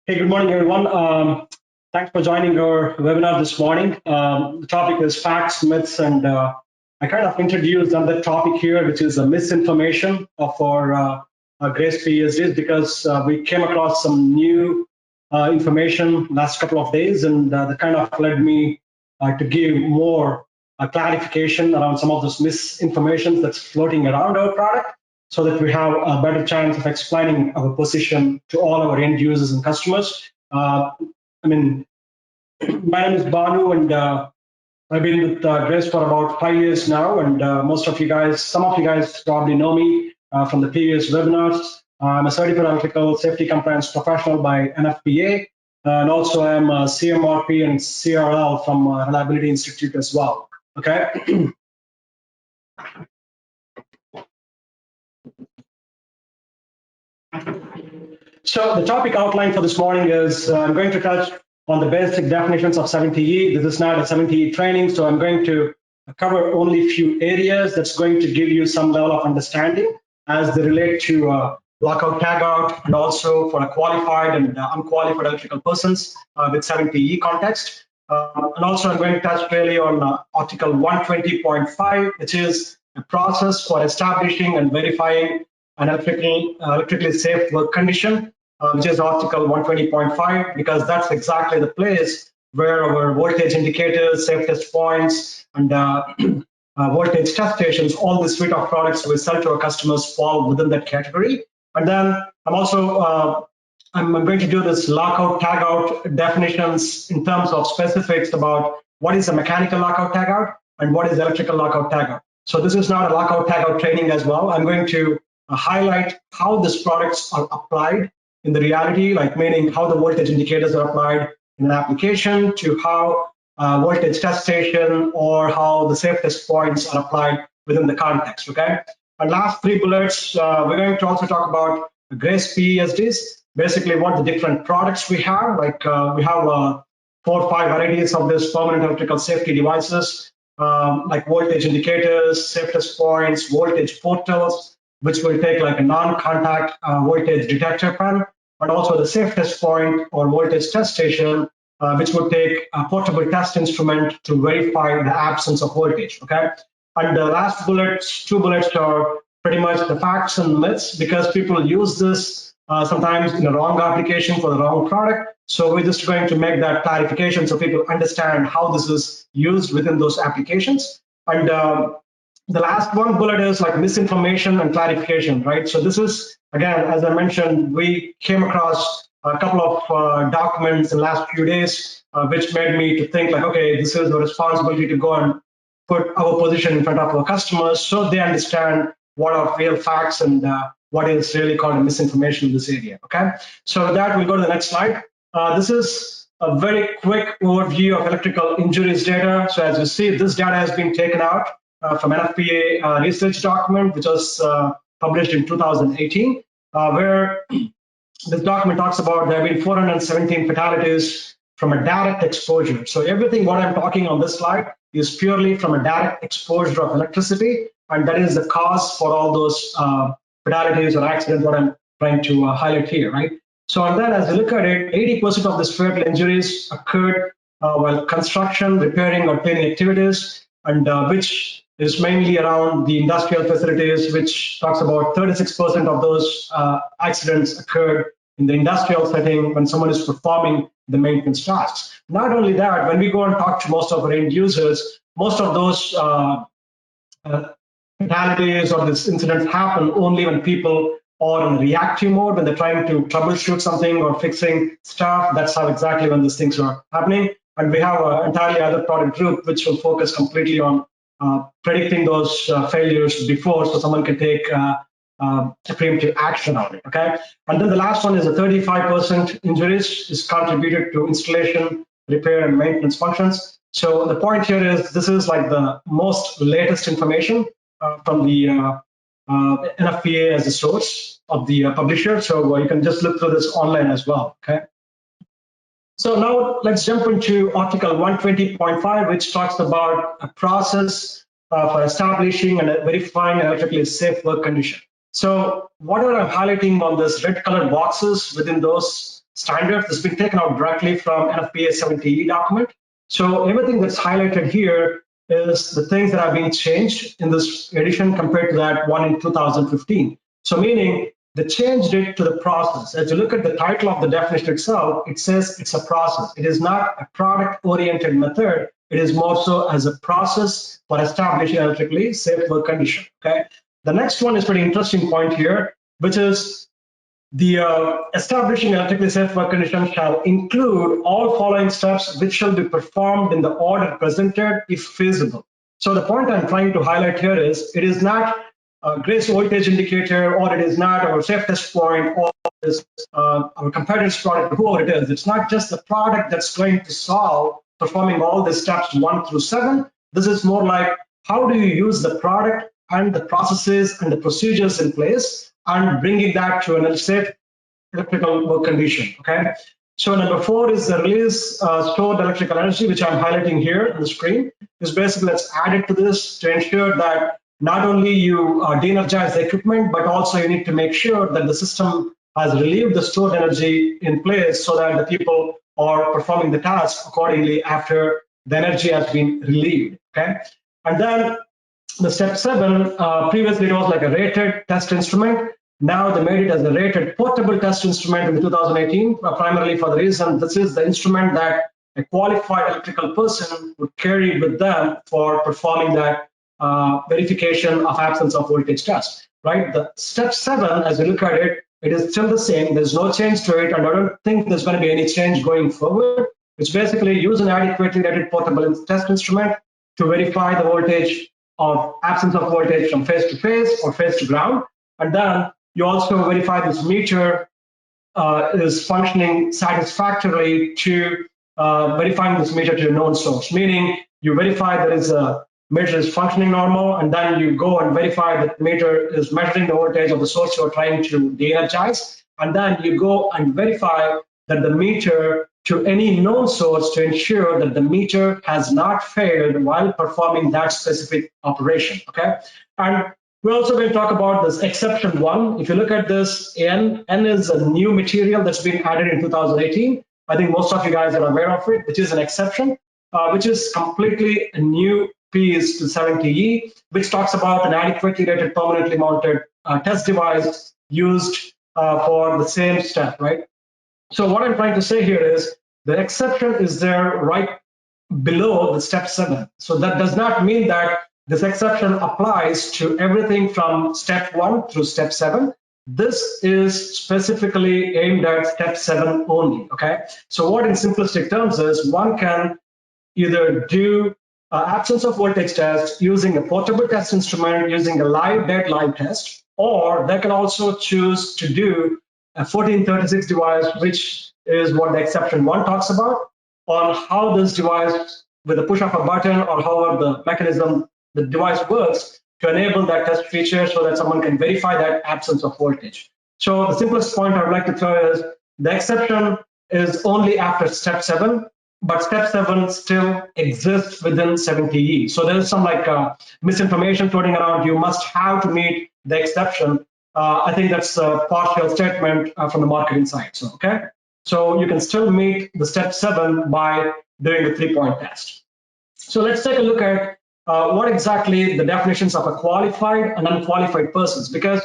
Hey, good morning, everyone. Thanks for joining our webinar this morning. The topic is facts, myths, and I kind of introduced another topic here, which is misinformation for GRACE PESDs, because we came across some new information last couple of days, and that kind of led me to give more clarification around some of this misinformation that's floating around our product, so that we have a better chance of explaining our position to all our end users and customers. My name is Bhanu, and I've been with GRACE for about 5 years now, and some of you guys probably know me from the previous webinars. I'm a certified electrical safety compliance professional by NFPA, and also I'm a CMRP and CRL from Reliability Institute as well. Okay. So the topic outline for this morning is I'm going to touch on the basic definitions of 70E. This is not a 70E training, so I'm going to cover only a few areas that's going to give you some level of understanding as they relate to lockout tagout, and also for a qualified and unqualified electrical persons with 70E context. And also I'm going to touch really on Article 120.5, which is a process for establishing and verifying an electrically safe work condition, which is Article 120.5, because that's exactly the place where our voltage indicators, safe test points, and voltage test stations, all the suite of products we sell to our customers fall within that category. And then I'm also I'm going to do this lockout tagout definitions in terms of specifics about what is a mechanical lockout tagout and what is electrical lockout tagout. So this is not a lockout tagout training as well. I'm going to highlight how these products are applied in the reality, like meaning how the voltage indicators are applied in an application, to how voltage test station or how the safe test points are applied within the context. Okay. And last three bullets, we're going to also talk about GRACE PESDs, basically what the different products we have. Like we have 4 or 5 varieties of this permanent electrical safety devices, like voltage indicators, safe test points, voltage portals, which will take like a non-contact voltage detector pen, and also the safe test point or voltage test station, which would take a portable test instrument to verify the absence of voltage. Okay. And the last two bullets are pretty much the facts and myths, because people use this sometimes in a wrong application for the wrong product. So we're just going to make that clarification so people understand how this is used within those applications. And the last one bullet is like misinformation and clarification, right? So this is, again, as I mentioned, we came across a couple of documents in the last few days, which made me to think like, okay, this is a responsibility to go and put our position in front of our customers so they understand what are real facts and what is really called misinformation in this area. Okay, so with that, we'll go to the next slide. This is a very quick overview of electrical injuries data. So as you see, this data has been taken out from NFPA research document, which was published in 2018, where this document talks about there have been 417 fatalities from a direct exposure. So everything what I'm talking on this slide is purely from a direct exposure of electricity, and that is the cause for all those fatalities or accidents what I'm trying to highlight here, right? So and then as you look at it, 80% of these fatal injuries occurred while construction, repairing, or cleaning activities, and which is mainly around the industrial facilities, which talks about 36% of those accidents occurred in the industrial setting when someone is performing the maintenance tasks. Not only that, when we go and talk to most of our end users, most of those fatalities or these incidents happen only when people are in reactive mode, when they're trying to troubleshoot something or fixing stuff. That's how exactly when these things are happening. And we have an entirely other product group which will focus completely on predicting those failures before, so someone can take preemptive action on it. Okay, and then the last one is the 35% injuries is contributed to installation, repair, and maintenance functions. So the point here is this is like the most latest information from the NFPA as a source of the publisher. So you can just look through this online as well. Okay. So now let's jump into Article 120.5, which talks about a process for establishing and verifying an electrically safe work condition. So what I'm highlighting on this red colored boxes, within those standards. This has been taken out directly from NFPA 70E document. So everything that's highlighted here is the things that have been changed in this edition compared to that one in 2015. So meaning they changed it to the process. As you look at the title of the definition itself, it says it's a process. It is not a product-oriented method. It is more so as a process for establishing electrically safe work condition. Okay. The next one is pretty interesting point here, which is the establishing electrically safe work condition shall include all following steps which shall be performed in the order presented if feasible. So the point I'm trying to highlight here is it is not a grace voltage indicator, or it is not our safe test point, or is our competitor's product, whoever it is. It's not just the product that's going to solve performing all the steps 1 through 7. This is more like how do you use the product and the processes and the procedures in place and bringing that to a safe electrical work condition. Okay. So number 4 is the release stored electrical energy, which I'm highlighting here on the screen. Is basically that's added to this to ensure that not only you de-energize the equipment, but also you need to make sure that the system has relieved the stored energy in place so that the people are performing the task accordingly after the energy has been relieved. Okay. And then the step 7, previously it was like a rated test instrument. Now they made it as a rated portable test instrument in 2018, primarily for the reason this is the instrument that a qualified electrical person would carry with them for performing that verification of absence of voltage test, right? The step 7, as you look at it, it is still the same. There's no change to it, and I don't think there's going to be any change going forward. It's basically use an adequately rated portable test instrument to verify the voltage of absence of voltage from phase to phase or phase to ground, and then you also verify this meter is functioning satisfactorily to verifying this meter to a known source, meaning you verify that is a meter is functioning normal, and then you go and verify that the meter is measuring the voltage of the source you're trying to de-energize, and then you go and verify that the meter to any known source to ensure that the meter has not failed while performing that specific operation. Okay, and we're also going to talk about this exception 1. If you look at this, N is a new material that's been added in 2018. I think most of you guys are aware of it, which is an exception, which is completely a new piece to 70E, which talks about an adequately rated permanently mounted test device used for the same step, right? So what I'm trying to say here is the exception is there right below the step 7. So that does not mean that this exception applies to everything from step 1 through step 7. This is specifically aimed at step 7 only, okay? So what in simplistic terms is one can either do absence of voltage test using a portable test instrument, using a dead live test, or they can also choose to do a 1436 device, which is what the exception 1 talks about, on how this device, with the push of a button or however the mechanism, the device works to enable that test feature so that someone can verify that absence of voltage. So the simplest point I would like to throw is the exception is only after step 7, but step 7 still exists within 70E. So there's some like misinformation floating around. You must have to meet the exception. I think that's a partial statement from the marketing side. So, okay. So you can still meet the step 7 by doing the 3-point test. So let's take a look at what exactly the definitions of a qualified and unqualified persons, because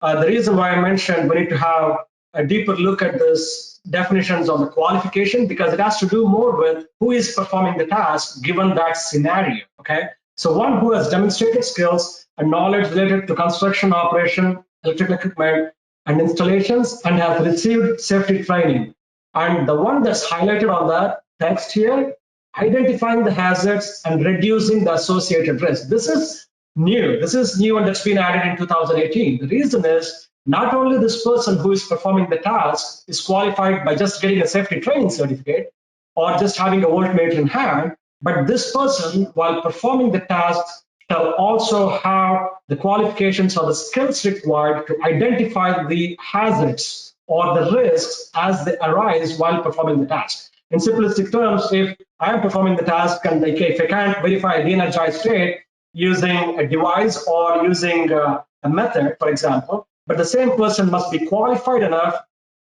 the reason why I mentioned we need to have a deeper look at this definitions of the qualification, because it has to do more with who is performing the task given that scenario. Okay, so one who has demonstrated skills and knowledge related to construction, operation, electrical equipment and installations, and has received safety training. And the one that's highlighted on that text here, identifying the hazards and reducing the associated risk. This is new. This is new, and that's been added in 2018. The reason is not only this person who is performing the task is qualified by just getting a safety training certificate or just having a voltmeter in hand, but this person, while performing the task, shall also have the qualifications or the skills required to identify the hazards or the risks as they arise while performing the task. In simplistic terms, if I am performing the task and if I can't verify a de-energized state using a device or using a method, for example, but the same person must be qualified enough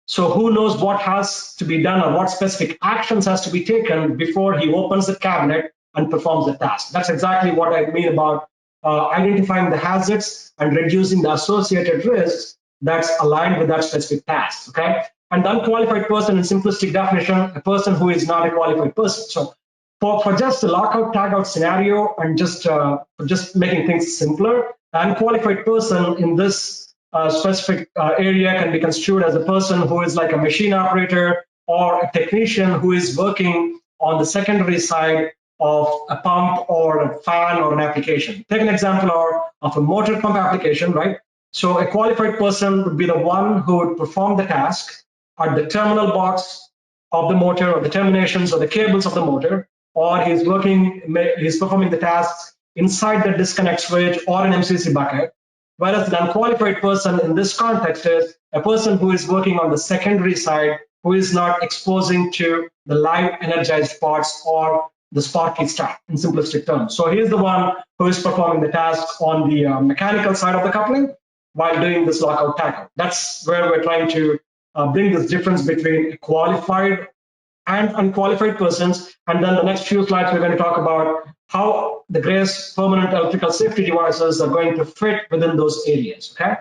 So who knows what has to be done or what specific actions has to be taken before he opens the cabinet and performs the task. That's exactly what I mean about identifying the hazards and reducing the associated risks that's aligned with that specific task, okay? And the unqualified person, in simplistic definition, a person who is not a qualified person. So for just the lockout tagout scenario and just making things simpler, an unqualified person in this specific area can be construed as a person who is like a machine operator or a technician who is working on the secondary side of a pump or a fan or an application. Take an example of a motor pump application, right? So a qualified person would be the one who would perform the task at the terminal box of the motor or the terminations or the cables of the motor, or he's performing the tasks inside the disconnect switch or an MCC bucket. Whereas the unqualified person in this context is a person who is working on the secondary side, who is not exposing to the live energized parts or the sparky stuff in simplistic terms. So he is the one who is performing the task on the mechanical side of the coupling while doing this lockout tagout. That's where we're trying to bring this difference between qualified and unqualified persons. And then the next few slides, we're going to talk about how the GRACE permanent electrical safety devices are going to fit within those areas, okay?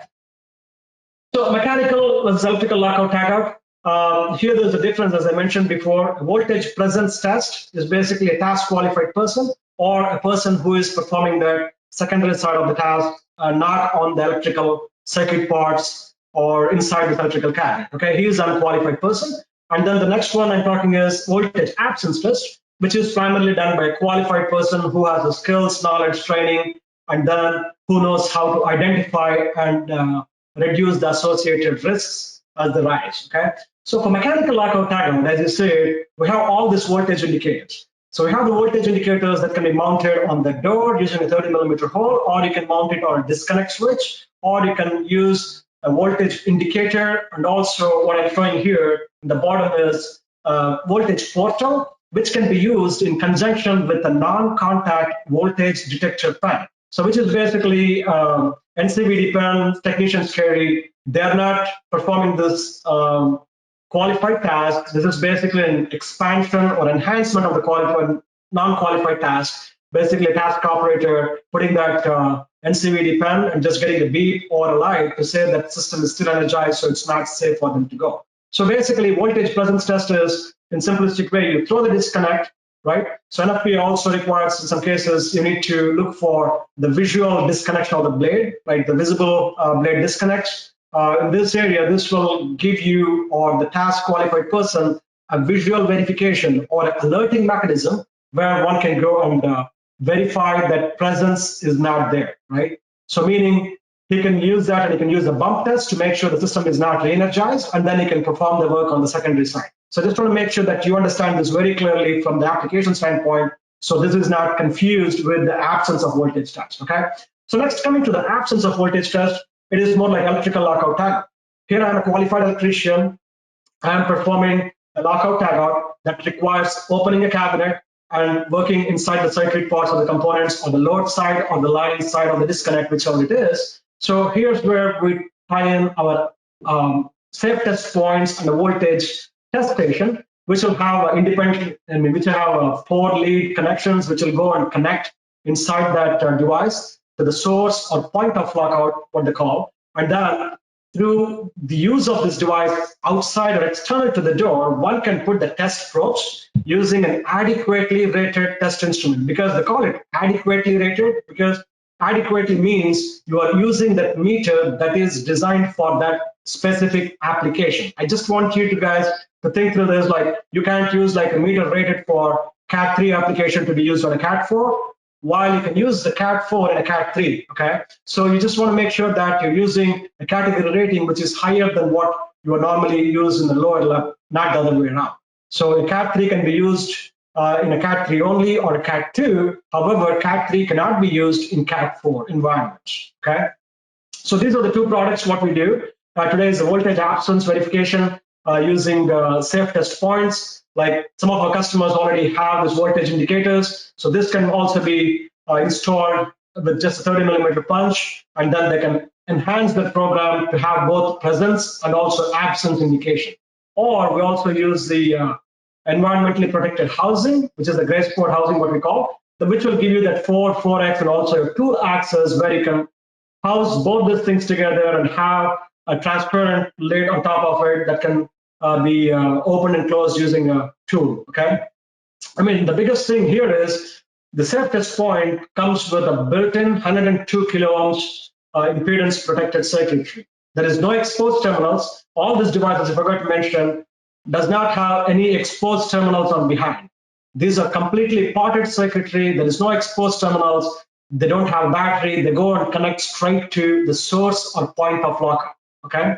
So mechanical versus electrical lockout tagout. Here there's a difference, as I mentioned before. A voltage presence test is basically a task qualified person or a person who is performing the secondary side of the task, not on the electrical circuit parts or inside the electrical cabinet, okay? He is an unqualified person. And then the next one I'm talking is voltage absence test, which is primarily done by a qualified person who has the skills, knowledge, training, and then who knows how to identify and reduce the associated risks as they rise, okay? So for mechanical lockout tagout, as you said, we have all these voltage indicators. So we have the voltage indicators that can be mounted on the door using a 30mm hole, or you can mount it on a disconnect switch, or you can use a voltage indicator. And also what I'm showing here in the bottom is a voltage portal, which can be used in conjunction with a non-contact voltage detector pen. So which is basically NCVD pen technicians carry. They're not performing this qualified task. This is basically an expansion or enhancement of the qualified, non-qualified task. Basically a task operator putting that NCVD pen and just getting a beep or a light to say that the system is still energized, so it's not safe for them to go. So basically voltage presence test is, in simplistic way, you throw the disconnect, right? So NFPA also requires, in some cases, you need to look for the visual disconnection of the blade, right? The visible blade disconnect. In this area, this will give you or the task qualified person a visual verification or an alerting mechanism where one can go and verify that presence is not there, right? So meaning he can use that and he can use the bump test to make sure the system is not re-energized, and then he can perform the work on the secondary side. So I just want to make sure that you understand this very clearly from the application standpoint, so this is not confused with the absence of voltage test, okay? So next, coming to the absence of voltage test, it is more like electrical lockout tagout. Here I'm a qualified electrician. I am performing a lockout tagout that requires opening a cabinet and working inside the circuit parts of the components on the load side or the line side of the disconnect, whichever it is. So here's where we tie in our safe test points and the voltage test station, which will have independent, which will have 4 lead connections, which will go and connect inside that device to the source or point of lockout, what they call. And then through the use of this device outside or external to the door, one can put the test probes using an adequately rated test instrument. Because they call it adequately rated, because adequately means you are using that meter that is designed for that specific application. I just want you guys to think through this, like you can't use like a meter rated for Cat 3 application to be used on a Cat 4, while you can use the Cat 4 and a Cat 3, okay? So you just want to make sure that you're using a category rating which is higher than what you are normally used in the lower level, not the other way around. So a Cat 3 can be used in a Cat 3 only or a Cat 2. However, Cat 3 cannot be used in Cat 4 environments, okay? So these are the 2 products, what we do. Today is the voltage absence verification using safe test points. Like some of our customers already have these voltage indicators. So this can also be installed with just a 30mm punch, and then they can enhance the program to have both presence and also absence indication. Or we also use the environmentally protected housing, which is the gray spot housing, what we call, which will give you that 4x, and also your tool axis where you can house both these things together and have a transparent lid on top of it that can be opened and closed using a tool. Okay. I mean, the biggest thing here is the safe test point comes with a built-in 102 kilo ohms impedance protected circuitry. There is no exposed terminals. All these devices, I forgot to mention, does not have any exposed terminals on behind. These are completely potted circuitry. There is no exposed terminals. They don't have battery. They go and connect straight to the source or point of lockup. Okay.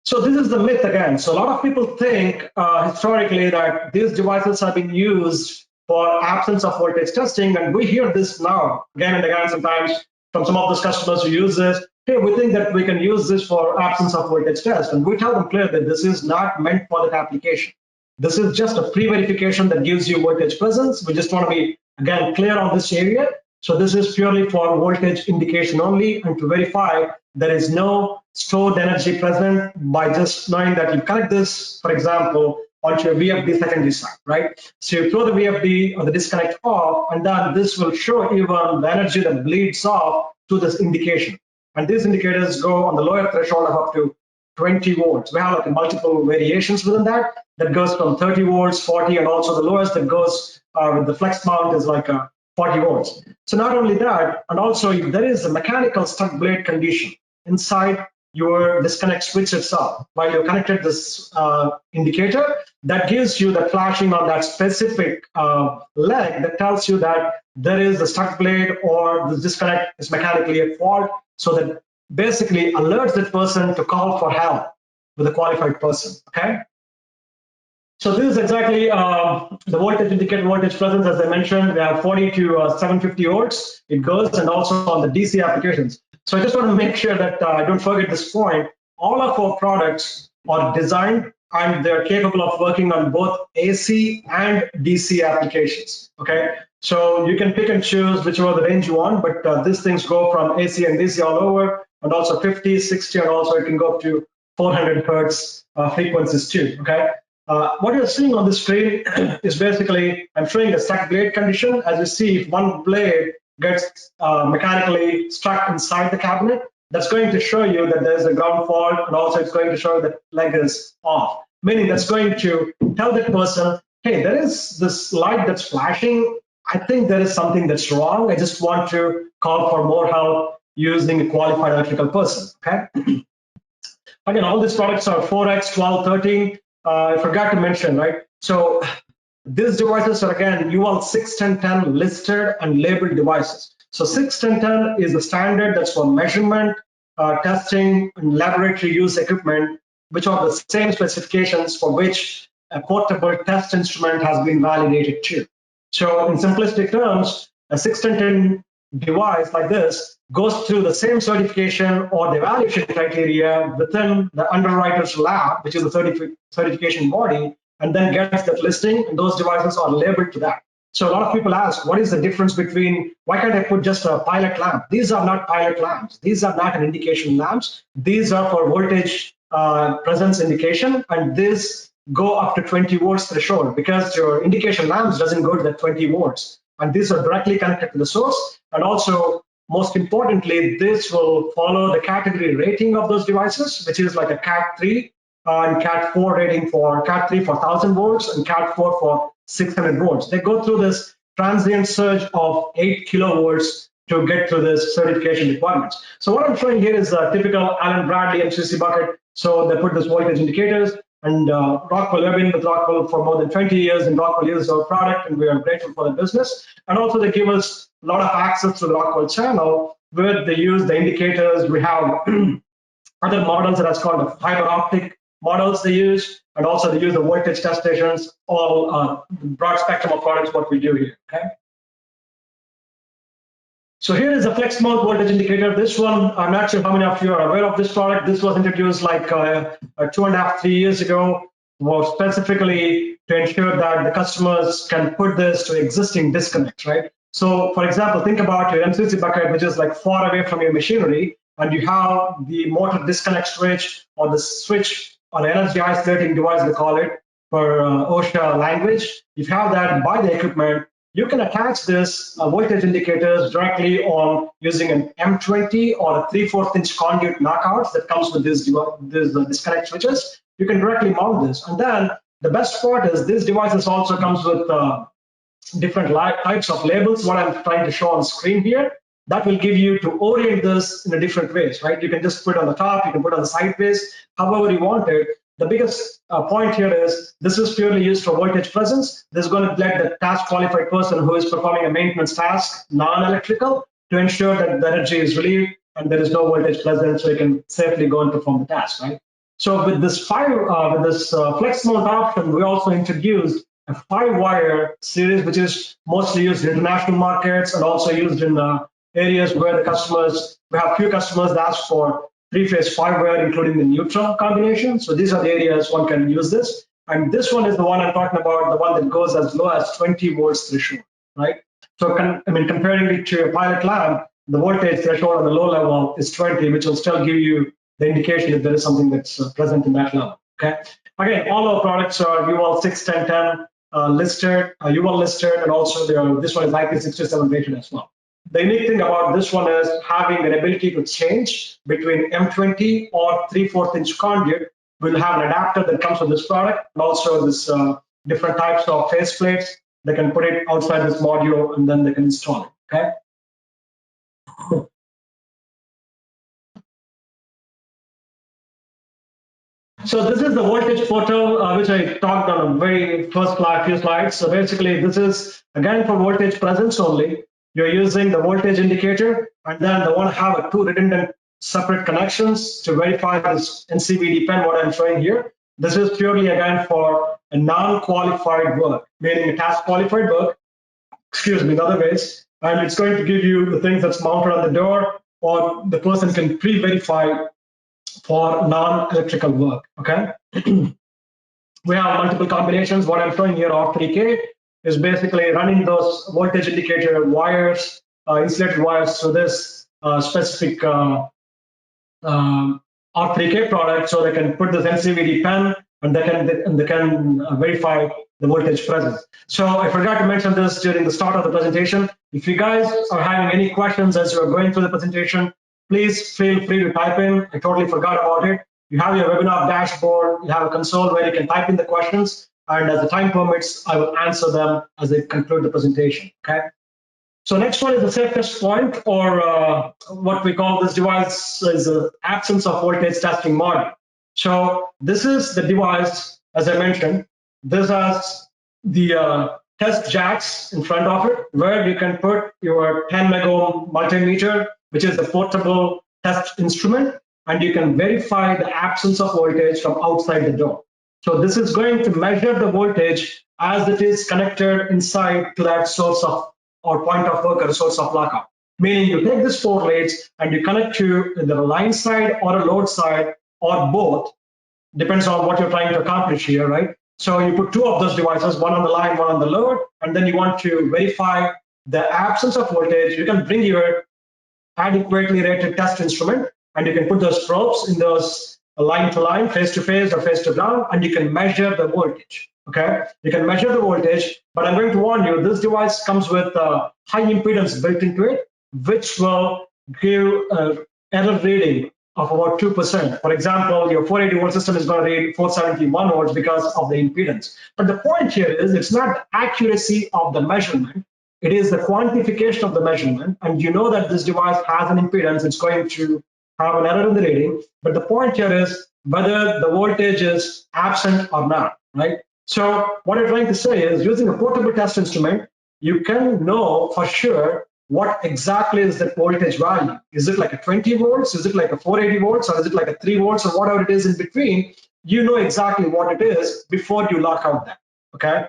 So this is the myth again. So a lot of people think historically that these devices have been used for absence of voltage testing, and we hear this now again and again sometimes from some of those customers who use this. Hey, we think that we can use this for absence of voltage test, and we tell them clearly that this is not meant for that application. This is just a pre-verification that gives you voltage presence. We just want to be again clear on this area. So this is purely for voltage indication only, and to verify there is no stored energy present by just knowing that you connect this, for example, onto your VFD secondary side, right? So you throw the VFD or the disconnect off, and then this will show even the energy that bleeds off to this indication. And these indicators go on the lower threshold of up to 20 volts. We have like multiple variations within that. That goes from 30 volts, 40, and also the lowest that goes with the flex mount is like 40 volts. So not only that, and also if there is a mechanical stuck blade condition inside your disconnect switch itself, while you connected this indicator, that gives you the flashing on that specific leg that tells you that there is a stuck blade or the disconnect is mechanically at fault. So that basically alerts that person to call for help with a qualified person. Okay. So this is exactly the voltage indicator, voltage presence. As I mentioned, we have 40 to 750 volts. It goes, and also on the DC applications. So I just want to make sure that I don't forget this point. All of our products are designed and they're capable of working on both AC and DC applications. Okay, so you can pick and choose whichever the range you want, but these things go from AC and DC all over, and also 50, 60, and also it can go up to 400 hertz frequencies too. Okay. What you're seeing on the screen is basically, I'm showing a stuck blade condition. As you see, if one blade gets mechanically stuck inside the cabinet, that's going to show you that there's a ground fault, and also it's going to show that leg is off, meaning that's going to tell that person, hey, there is this light that's flashing. I think there is something that's wrong. I just want to call for more help using a qualified electrical person. Okay. Again, all these products are 4X, 12, 13. I forgot to mention, right? So these devices are again UL 61010 listed and labeled devices. So 61010 is the standard that's for measurement, testing, and laboratory use equipment, which are the same specifications for which a portable test instrument has been validated to. So in simplistic terms, a 61010 device like this goes through the same certification or the evaluation criteria within the underwriter's lab, which is the certification body, and then gets that listing, and those devices are labeled to that. So a lot of people ask, what is the difference between, why can't I put just a pilot lamp? These are not pilot lamps. These are not an indication lamps. These are for voltage presence indication, and these go up to 20 volts threshold, because your indication lamps doesn't go to that 20 volts. And these are directly connected to the source. And also, most importantly, this will follow the category rating of those devices, which is like a Cat 3 and Cat 4 rating for Cat 3 for 1000 volts and Cat 4 for 600 volts. They go through this transient surge of 8 kilovolts to get through this certification requirements. So what I'm showing here is a typical Allen Bradley MCC bucket. So they put this voltage indicators, and Rockwell, we've been with Rockwell for more than 20 years, and Rockwell uses our product, and we are grateful for the business. And also they give us a lot of access to the Rockwell channel where they use the indicators. We have other models that are called the fiber optic models they use, and also they use the voltage test stations, all broad spectrum of products, what we do here, okay? So here is a flex mount voltage indicator. This one, I'm not sure how many of you are aware of this product. This was introduced like 2.5, 3 years ago, was specifically to ensure that the customers can put this to existing disconnects, right? So for example, think about your MCC bucket, which is like far away from your machinery, and you have the motor disconnect switch or the switch or the energy isolating device, they call it for OSHA language. If you have that by the equipment, you can attach this voltage indicators directly on using an M20 or a 3/4 inch conduit knockouts that comes with this disconnect switches. You can directly mount this. And then the best part is this devices also comes with different types of labels, what I'm trying to show on screen here. That will give you to orient this in a different ways, right? You can just put it on the top, you can put it on the sideways, however you want it. The biggest point here is this is purely used for voltage presence. This is going to let the task qualified person who is performing a maintenance task, non-electrical, to ensure that the energy is relieved and there is no voltage present, so you can safely go and perform the task, right? So with this flex mount option, we also introduced a 5-wire series, which is mostly used in international markets and also used in areas where the customers, we have few customers that ask for 3-phase 5-wire, including the neutral combination. So these are the areas one can use this. And this one is the one I'm talking about, the one that goes as low as 20 volts threshold, right? So comparing it to a pilot lab, the voltage threshold on the low level is 20, which will still give you the indication if there is something that's present in that level, okay? Again, all our products are UL 61010 listed, UL listed, and also this one is IP67 rated as well. The unique thing about this one is having an ability to change between M20 or 3/4 inch conduit. We'll have an adapter that comes with this product, and also this different types of face plates. They can put it outside this module and then they can install it, okay? So this is the voltage portal, which I talked on the very first few slides. So basically, this is, again, for voltage presence only. You're using the voltage indicator, and then they want to have two redundant separate connections to verify this NCVD pen, what I'm showing here. This is purely, again, for a non-qualified work, meaning a task qualified work, in other ways, and it's going to give you the things that's mounted on the door, or the person can pre-verify for non-electrical work, okay? We have multiple combinations. What I'm showing here, R3K, is basically running those voltage indicator wires, insulated wires through this specific R3K product, so they can put this NCVD pen and they can verify the voltage presence. So I forgot to mention this during the start of the presentation. If you guys are having any questions as you're going through the presentation, please feel free to type in. I totally forgot about it. You have your webinar dashboard, you have a console where you can type in the questions, and as the time permits, I will answer them as I conclude the presentation, okay? So next one is the safest point, or what we call this device is the absence of voltage testing module. So this is the device, as I mentioned. This has the test jacks in front of it, where you can put your 10 megohm multimeter, which is a portable test instrument, and you can verify the absence of voltage from outside the door. So this is going to measure the voltage as it is connected inside to that source of or point of work or source of lockout. Meaning you take this 4 leads and you connect to either a line side or a load side or both, depends on what you're trying to accomplish here, right? So you put 2 of those devices, one on the line, one on the load, and then you want to verify the absence of voltage. You can bring your adequately rated test instrument and you can put those probes in those line to line, face to face or face to ground, and you can measure the voltage. Okay, you can measure the voltage, but I'm going to warn you, this device comes with high impedance built into it, which will give an error reading of about 2%. For example, your 480 volt system is going to read 471 volts because of the impedance. But the point here is it's not the accuracy of the measurement, it is the quantification of the measurement. And you know that this device has an impedance, it's going to have an error in the reading. But the point here is whether the voltage is absent or not, right? So what I'm trying to say is using a portable test instrument, you can know for sure what exactly is the voltage value. Is it like a 20 volts? Is it like a 480 volts? Or is it like a 3 volts or whatever it is in between? You know exactly what it is before you lock out that, okay?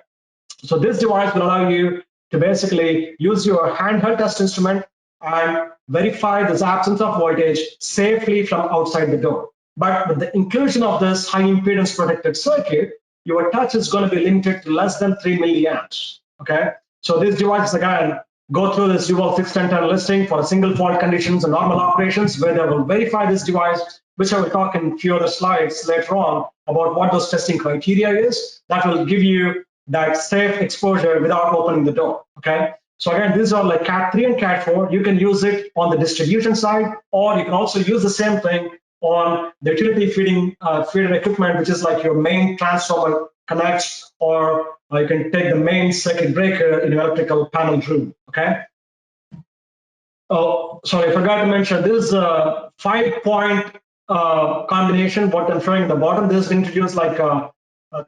So this device will allow you to basically use your handheld test instrument and verify this absence of voltage safely from outside the door. But with the inclusion of this high impedance protected circuit, your touch is going to be limited to less than 3 milliamps, okay? So this device, again, go through this UL 61010 listing for a single fault conditions and normal operations, where they will verify this device, which I will talk in a few other slides later on about what those testing criteria is. That will give you that safe exposure without opening the door, okay? So again, these are like Cat 3 and Cat 4. You can use it on the distribution side, or you can also use the same thing on the utility feeder equipment, which is like your main transformer connects, or you can take the main circuit breaker in your electrical panel room, okay? Oh, sorry, I forgot to mention, this is a 5-point combination, what I'm showing at the bottom. This was introduced like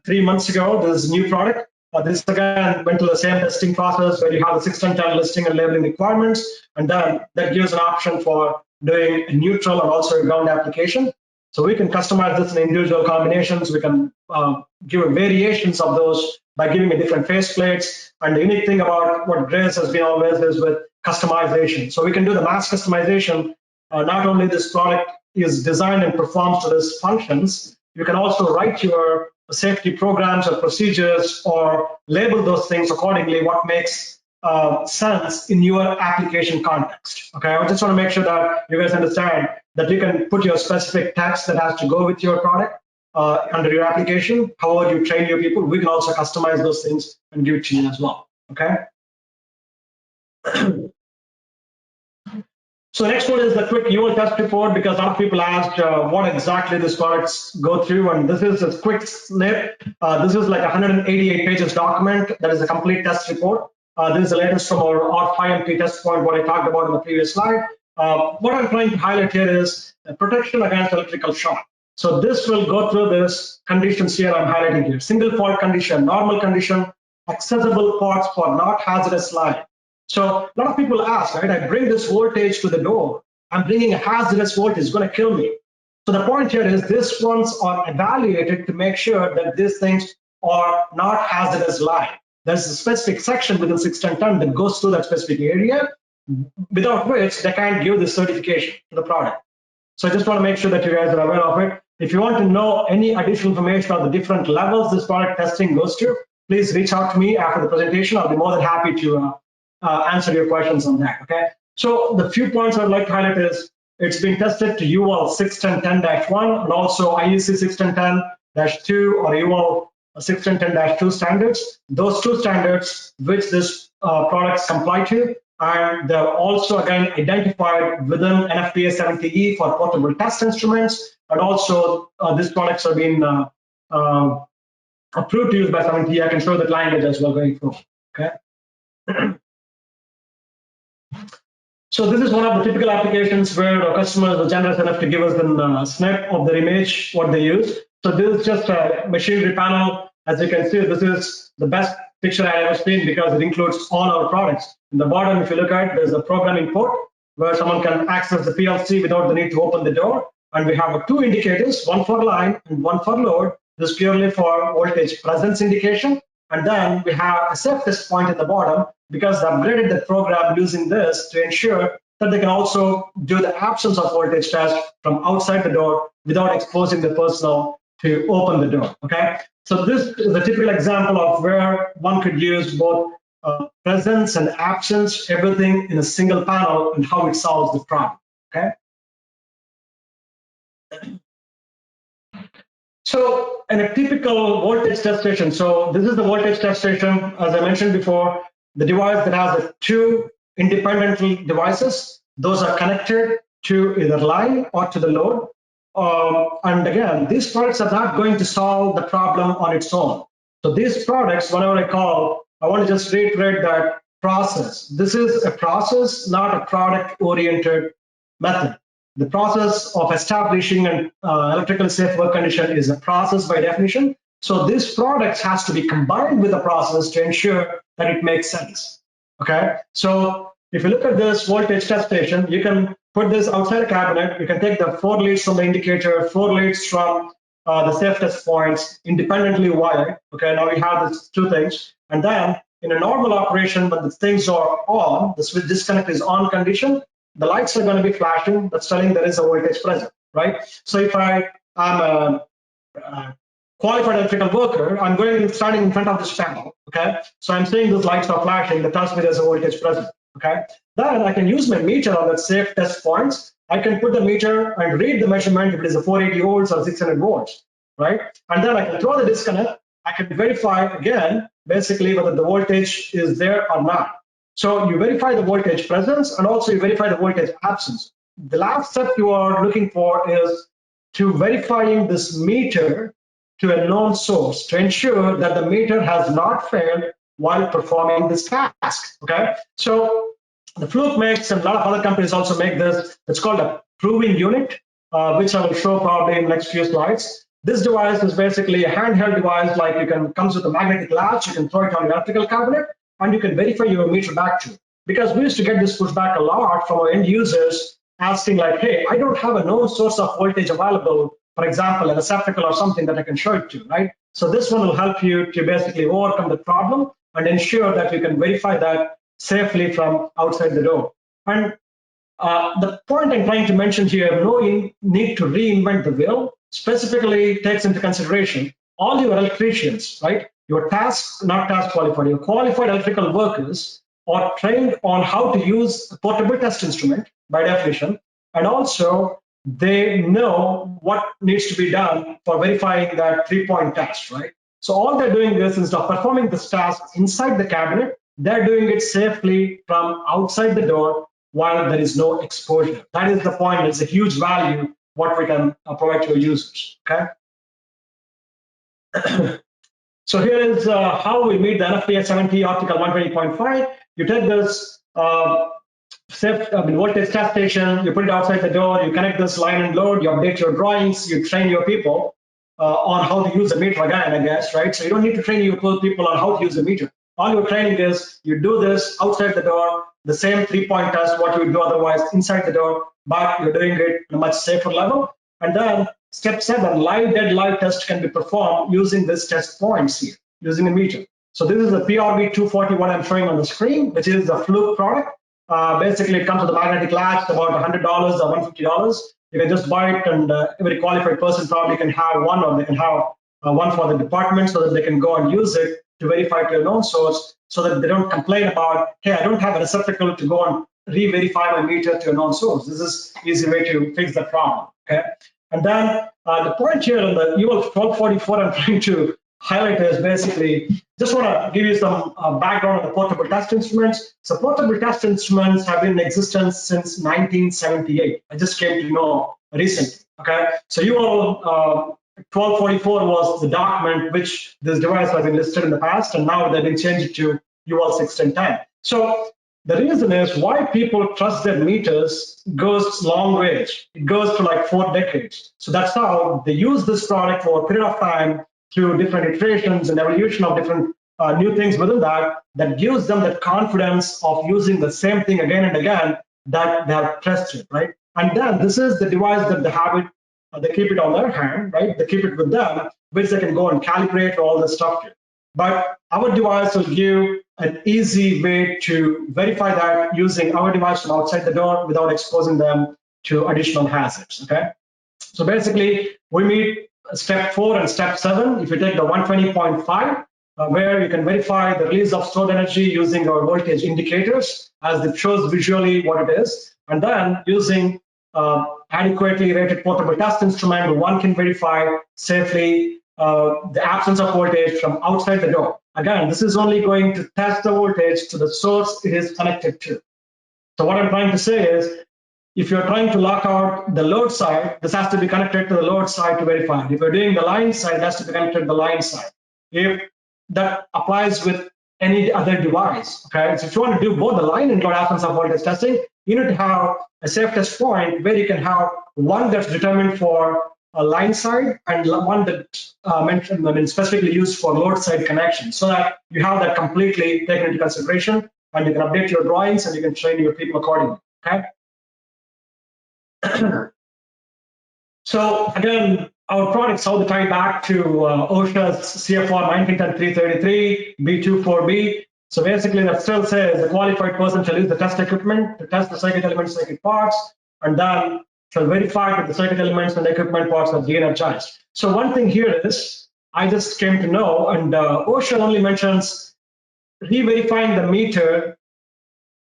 3 months ago. This is a new product. This again went to the same testing process where you have the 61010 listing and labeling requirements, and then that gives an option for doing a neutral and also a ground application. So we can customize this in individual combinations. We can give variations of those by giving a different face plates. And the unique thing about what Grace has been always is with customization. So we can do the mass customization. Not only this product is designed and performs to these functions, you can also write your safety programs or procedures or label those things accordingly, what makes sense in your application context. Okay, I just want to make sure that you guys understand that you can put your specific text that has to go with your product under your application. However you train your people, we can also customize those things and give it to you as well. Okay. So next one is the quick UL test report, because a lot of people asked what exactly these products go through, and this is a quick snip. This is like a 188 pages document that is a complete test report. This is the latest from our R5MP test point, what I talked about in the previous slide. What I'm trying to highlight here is protection against electrical shock. So this will go through this conditions here I'm highlighting here. Single fault condition, normal condition, accessible ports for not hazardous line. So a lot of people ask, right, I bring this voltage to the door, I'm bringing a hazardous voltage, it's going to kill me. So the point here is these ones are evaluated to make sure that these things are not hazardous line. There's a specific section within 61010 that goes through that specific area, without which they can't give the certification to the product. So I just want to make sure that you guys are aware of it. If you want to know any additional information on the different levels this product testing goes to, please reach out to me after the presentation. I'll be more than happy to answer your questions on that, okay? So the few points I'd like to highlight is it's been tested to UL 61010-1 and also IEC 61010-2 or UL 61010-2 standards. Those two standards which this products comply to, and they're also again identified within NFPA 70E for portable test instruments, and also these products have been approved to use by 70E. I can show that language as well going through, okay? So this is one of the typical applications where our customers are generous enough to give us a snap of their image, what they use. So this is just a machinery panel. As you can see, this is the best picture I ever seen because it includes all our products. In the bottom, if you look at, there's a programming port where someone can access the PLC without the need to open the door. And we have two indicators, one for line and one for load. This is purely for voltage presence indication. And then we have a safe test point at the bottom because they upgraded the program using this to ensure that they can also do the absence of voltage test from outside the door without exposing the personnel to open the door, okay? So this is a typical example of where one could use both presence and absence, everything in a single panel and how it solves the problem, okay? So in a typical voltage test station, so this is the voltage test station, as I mentioned before, the device that has the two independent devices, those are connected to either line or to the load. And again, these products are not going to solve the problem on its own. So these products, whenever I want to just reiterate that process. This is a process, not a product-oriented method. The process of establishing an electrical safe work condition is a process by definition. So this product has to be combined with the process to ensure that it makes sense. Okay, so if you look at this voltage test station, you can put this outside a cabinet. You can take the 4 leads from the indicator, 4 leads from the safe test points, independently wired. Okay, now we have these two things. And then in a normal operation, when the things are on, the switch disconnect is on condition, the lights are going to be flashing. That's telling there is a voltage present, right? So if I am a qualified electrical worker, I'm standing in front of this panel, okay? So I'm seeing those lights are flashing, that tells me there's a voltage present. Okay, then I can use my meter on that safe test points. I can put the meter and read the measurement if it is a 480 volts or 600 volts, right? And then I can throw the disconnect. I can verify again, basically whether the voltage is there or not. So you verify the voltage presence and also you verify the voltage absence. The last step you are looking for is to verifying this meter to a known source to ensure that the meter has not failed while performing this task. Okay, so the Fluke makes, and a lot of other companies also make this. It's called a proving unit, which I will show probably in the next few slides. This device is basically a handheld device, like comes with a magnetic latch. You can throw it on your electrical cabinet, and you can verify your meter back to. Because we used to get this pushback a lot from our end users asking like, hey, I don't have a known source of voltage available, for example, a receptacle or something that I can show it to, right? So this one will help you to basically overcome the problem and ensure that you can verify that safely from outside the door. And the point I'm trying to mention here, no need to reinvent the wheel, specifically takes into consideration all your electricians, right? Your not task qualified, your qualified electrical workers are trained on how to use a portable test instrument by definition, and also they know what needs to be done for verifying that 3-point test, right? So all they're doing is, instead of performing this task inside the cabinet, they're doing it safely from outside the door while there is no exposure. That is the point. It's a huge value what we can provide to our users. Okay. So here is how we meet the NFPA 70 Article 120.5. You take this voltage test station, you put it outside the door, you connect this line and load, you update your drawings, you train your people on how to use the meter again, I guess, right? So you don't need to train your people on how to use the meter. All your training is you do this outside the door, the same 3-point test what you would do otherwise inside the door, but you're doing it at a much safer level. And then step 7, dead live test can be performed using this test points here, using a meter. So this is the PRB 241 I'm showing on the screen, which is the Fluke product. Basically, it comes with a magnetic latch, about $100 or $150. You can just buy it, and every qualified person probably can have one, or they can have one for the department so that they can go and use it to verify to a known source, so that they don't complain about, hey, I don't have a receptacle to go and re-verify my meter to a known source. This is an easy way to fix the problem. Okay, and then the point here in the UL 1244 I'm trying to highlight is basically, just want to give you some background on the portable test instruments. So portable test instruments have been in existence since 1978. I just came to know recently. Okay, so UL 1244 was the document which this device has been listed in the past, and now they've been changed to UL 1610. So the reason is why people trust their meters goes long range. It goes to like 4 decades. So that's how they use this product for a period of time through different iterations and evolution of different new things within that gives them that confidence of using the same thing again and again that they have trusted, right? And then this is the device that they have it, they keep it on their hand, right? They keep it with them, which they can go and calibrate all this stuff to. But our device will give an easy way to verify that using our device from outside the door without exposing them to additional hazards, okay? So basically, we meet step 4 and step 7. If you take the 120.5, where you can verify the release of stored energy using our voltage indicators, as it shows visually what it is, and then using adequately rated portable test instrument, one can verify safely the absence of voltage from outside the door. Again, this is only going to test the voltage to the source it is connected to. So what I'm trying to say is, if you're trying to lock out the load side, this has to be connected to the load side to verify. If you're doing the line side, it has to be connected to the line side. If that applies with any other device, okay? So if you want to do both the line and load absence of voltage testing, you need to have a safe test point where you can have one that's determined for a line side and one that specifically used for load side connection, so that you have that completely taken into consideration, and you can update your drawings and you can train your people accordingly, okay? So again, our products all the time back to OSHA's CFR 1910-333, B24B. So basically that still says the qualified person shall use the test equipment to test the circuit elements, circuit parts, and then shall verify that the circuit elements and the equipment parts are de-energized. So one thing here is, I just came to know, and OSHA only mentions re-verifying the meter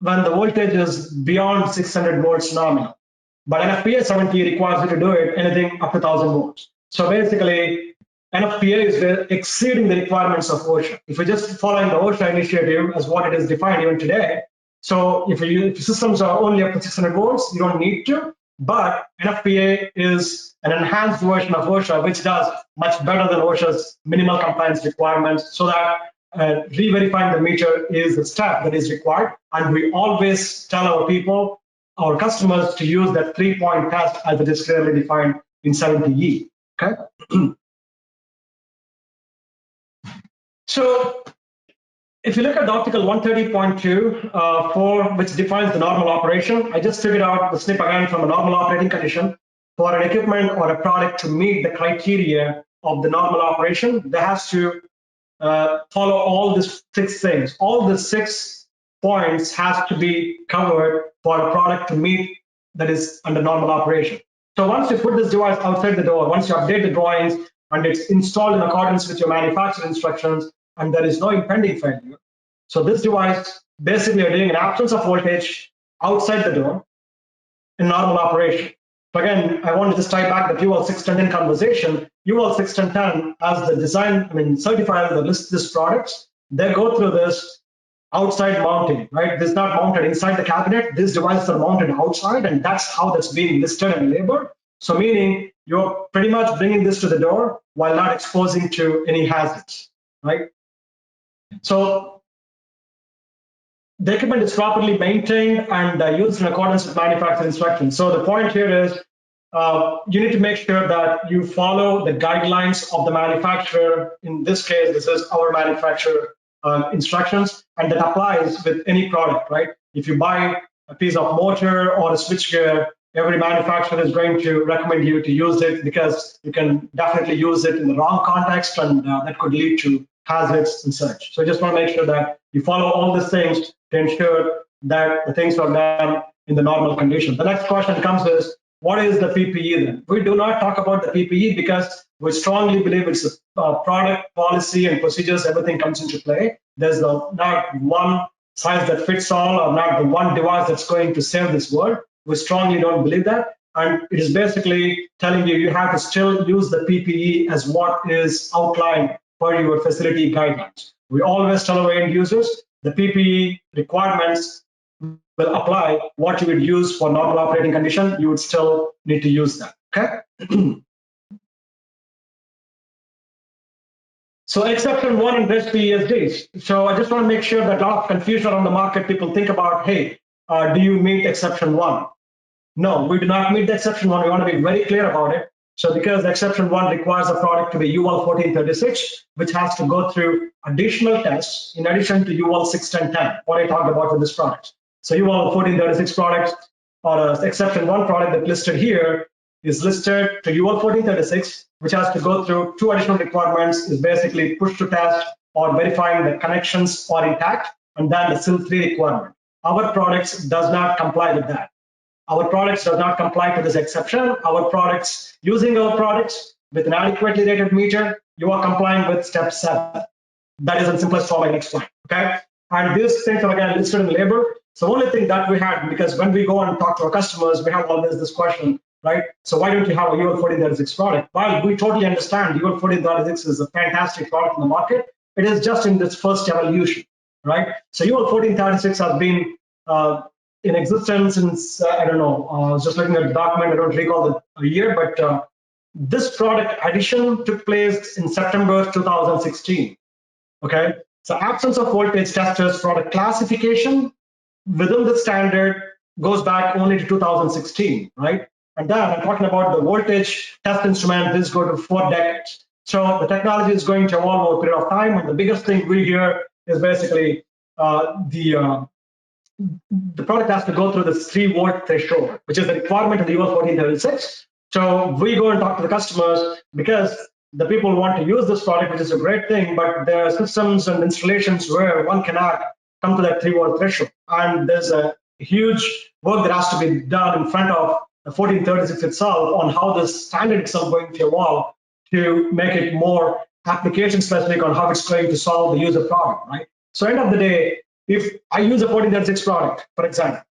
when the voltage is beyond 600 volts nominal. But NFPA 70 requires you to do it anything up to 1000 volts. So basically, NFPA is exceeding the requirements of OSHA. If we're just following the OSHA initiative as what it is defined even today, so if your systems are only up to 600 volts, you don't need to. But NFPA is an enhanced version of OSHA, which does much better than OSHA's minimal compliance requirements, so that re-verifying the meter is a step that is required. And we always tell our people, our customers, to use that 3-point test as it is clearly defined in 70E. Okay. So if you look at the article 130.2, which defines the normal operation, I just figured out the snip again from a normal operating condition. For an equipment or a product to meet the criteria of the normal operation, there has to follow all these 6 things. All the 6 points has to be covered for a product to meet that is under normal operation. So once you put this device outside the door, once you update the drawings and it's installed in accordance with your manufacturer instructions and there is no impending failure, so this device basically are doing an absence of voltage outside the door in normal operation. So again, I want to just tie back the UL 610 conversation. UL 610 as the design, certifier that lists these products, they go through this outside mounting, right? This is not mounted inside the cabinet. These devices are mounted outside, and that's how that's being listed and labeled. So meaning you're pretty much bringing this to the door while not exposing to any hazards, right? So the equipment is properly maintained and used in accordance with manufacturer instructions. So the point here is you need to make sure that you follow the guidelines of the manufacturer. In this case, this is our manufacturer instructions, and that applies with any product, right? If you buy a piece of motor or a switchgear, every manufacturer is going to recommend you to use it because you can definitely use it in the wrong context, and that could lead to hazards and such. So I just want to make sure that you follow all these things to ensure that the things are done in the normal condition. The next question comes is, what is the PPE then? We do not talk about the PPE because we strongly believe it's a product, policy, and procedures, everything comes into play. There's not one size that fits all, or not the one device that's going to save this world. We strongly don't believe that. And it is basically telling you, you have to still use the PPE as what is outlined for your facility guidelines. We always tell our end users, the PPE requirements will apply. What you would use for normal operating condition, you would still need to use that, okay? So exception 1 in REST PESDs. So I just want to make sure that a lot of confusion on the market, people think about, hey, do you meet exception 1? No, we do not meet the exception 1. We want to be very clear about it. So because exception 1 requires a product to be UL 1436, which has to go through additional tests in addition to UL 61010, what I talked about with this product. So UL 1436 product, or exception 1 product that listed here, is listed to UL 1436, which has to go through 2 additional requirements, is basically push to test or verifying the connections are intact, and then the SIL 3 requirement. Our products does not comply with that. Our products does not comply to this exception. Our products, using our products with an adequately rated meter, you are complying with step 7. That is the simplest form I can explain, okay? And these things are again listed in label. So the only thing that we had, because when we go and talk to our customers, we have always this question, right? So why don't you have a UL 1436 product? Well, we totally understand UL 1436 is a fantastic product in the market. It is just in this first evolution, right? So UL 1436 has been in existence since, I don't know, I was just looking at the document, I don't recall the year, but this product addition took place in September 2016, okay? So absence of voltage testers product classification within the standard goes back only to 2016, right? And then I'm talking about the voltage test instrument, this go to 4 decades. So the technology is going to evolve over a period of time, and the biggest thing we hear is basically the product has to go through this 3-volt threshold, which is the requirement of the UL 1436. So we go and talk to the customers because the people want to use this product, which is a great thing, but there are systems and installations where one cannot come to that 3-volt threshold. And there's a huge work that has to be done in front of the 1436 itself on how the standard itself going to evolve to make it more application specific on how it's going to solve the user problem, right? So end of the day, if I use a 1436 product, for example,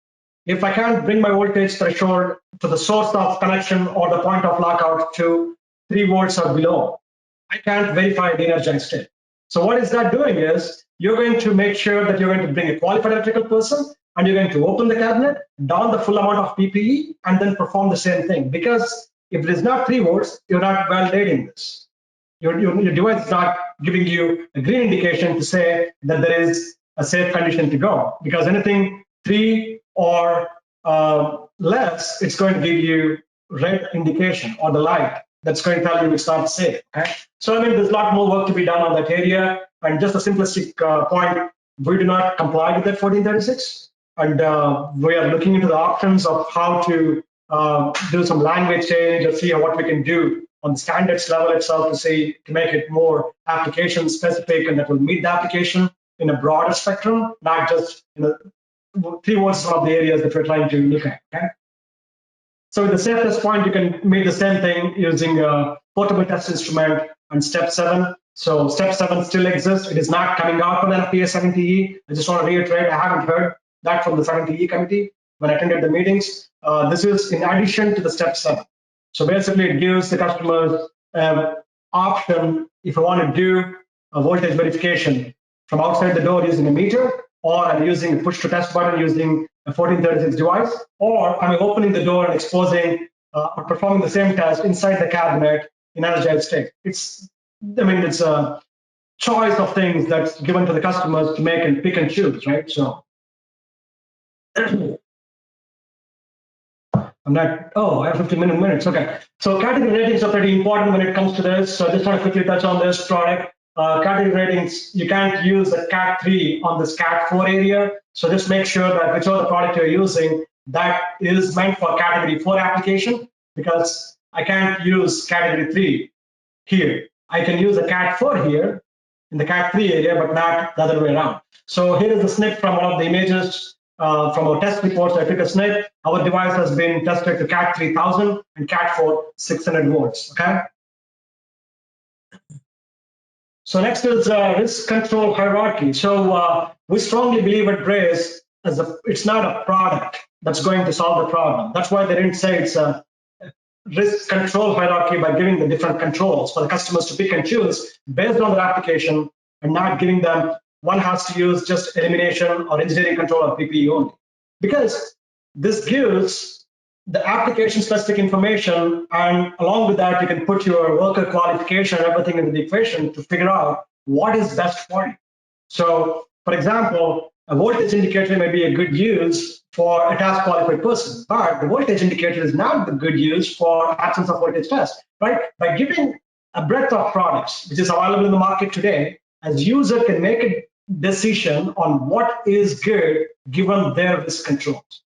if I can't bring my voltage threshold to the source of connection or the point of lockout to 3 volts or below, I can't verify the energized state. So what is that doing is, you're going to make sure that you're going to bring a qualified electrical person, and you're going to open the cabinet, down the full amount of PPE, and then perform the same thing. Because if it is not 3 volts, you're not validating this. Your device is not giving you a green indication to say that there is a safe condition to go. Because anything 3 or less, it's going to give you red indication or the light that's going to tell you it's not safe. Okay, so I mean, there's a lot more work to be done on that area. And just a simplistic point, we do not comply with that 1436, and we are looking into the options of how to do some language change or see what we can do on the standards level itself to make it more application specific, and that will meet the application in a broader spectrum, not just 3 volts of the areas that we're trying to look at. Okay? So with the safest point, you can make the same thing using a portable test instrument and step 7. So step 7 still exists. It is not coming out from the NFPA 70E. I just want to reiterate, I haven't heard that from the 70E committee when I attended the meetings. This is in addition to the step 7. So basically, it gives the customers option if you want to do a voltage verification from outside the door using a meter, or I'm using a push to test button using a 1436 device, or I'm opening the door and exposing or performing the same test inside the cabinet in energized state. It's a choice of things that's given to the customers to make and pick and choose, right? So I have 15 minutes, okay. So category ratings are pretty important when it comes to this. So I just want to quickly touch on this product. Category ratings, you can't use the Cat 3 on this Cat 4 area. So just make sure that whichever product you're using, that is meant for category 4 application, because I can't use category 3 here. I can use a Cat 4 here in the Cat 3 area, but not the other way around. So here is a snip from one of the images from our test reports. I took a snip. Our device has been tested to Cat 3000 and Cat 4 600 volts. Okay. So next is risk control hierarchy. So we strongly believe at Braze it's not a product that's going to solve the problem. That's why they didn't say it's a risk control hierarchy by giving the different controls for the customers to pick and choose based on their application, and not giving them one has to use just elimination or engineering control or PPE only. Because this gives the application specific information, and along with that, you can put your worker qualification and everything into the equation to figure out what is best for you. So, for example, a voltage indicator may be a good use for a task qualified person, but the voltage indicator is not the good use for absence of voltage test, right? By giving a breadth of products, which is available in the market today, as user can make a decision on what is good given their risk controls.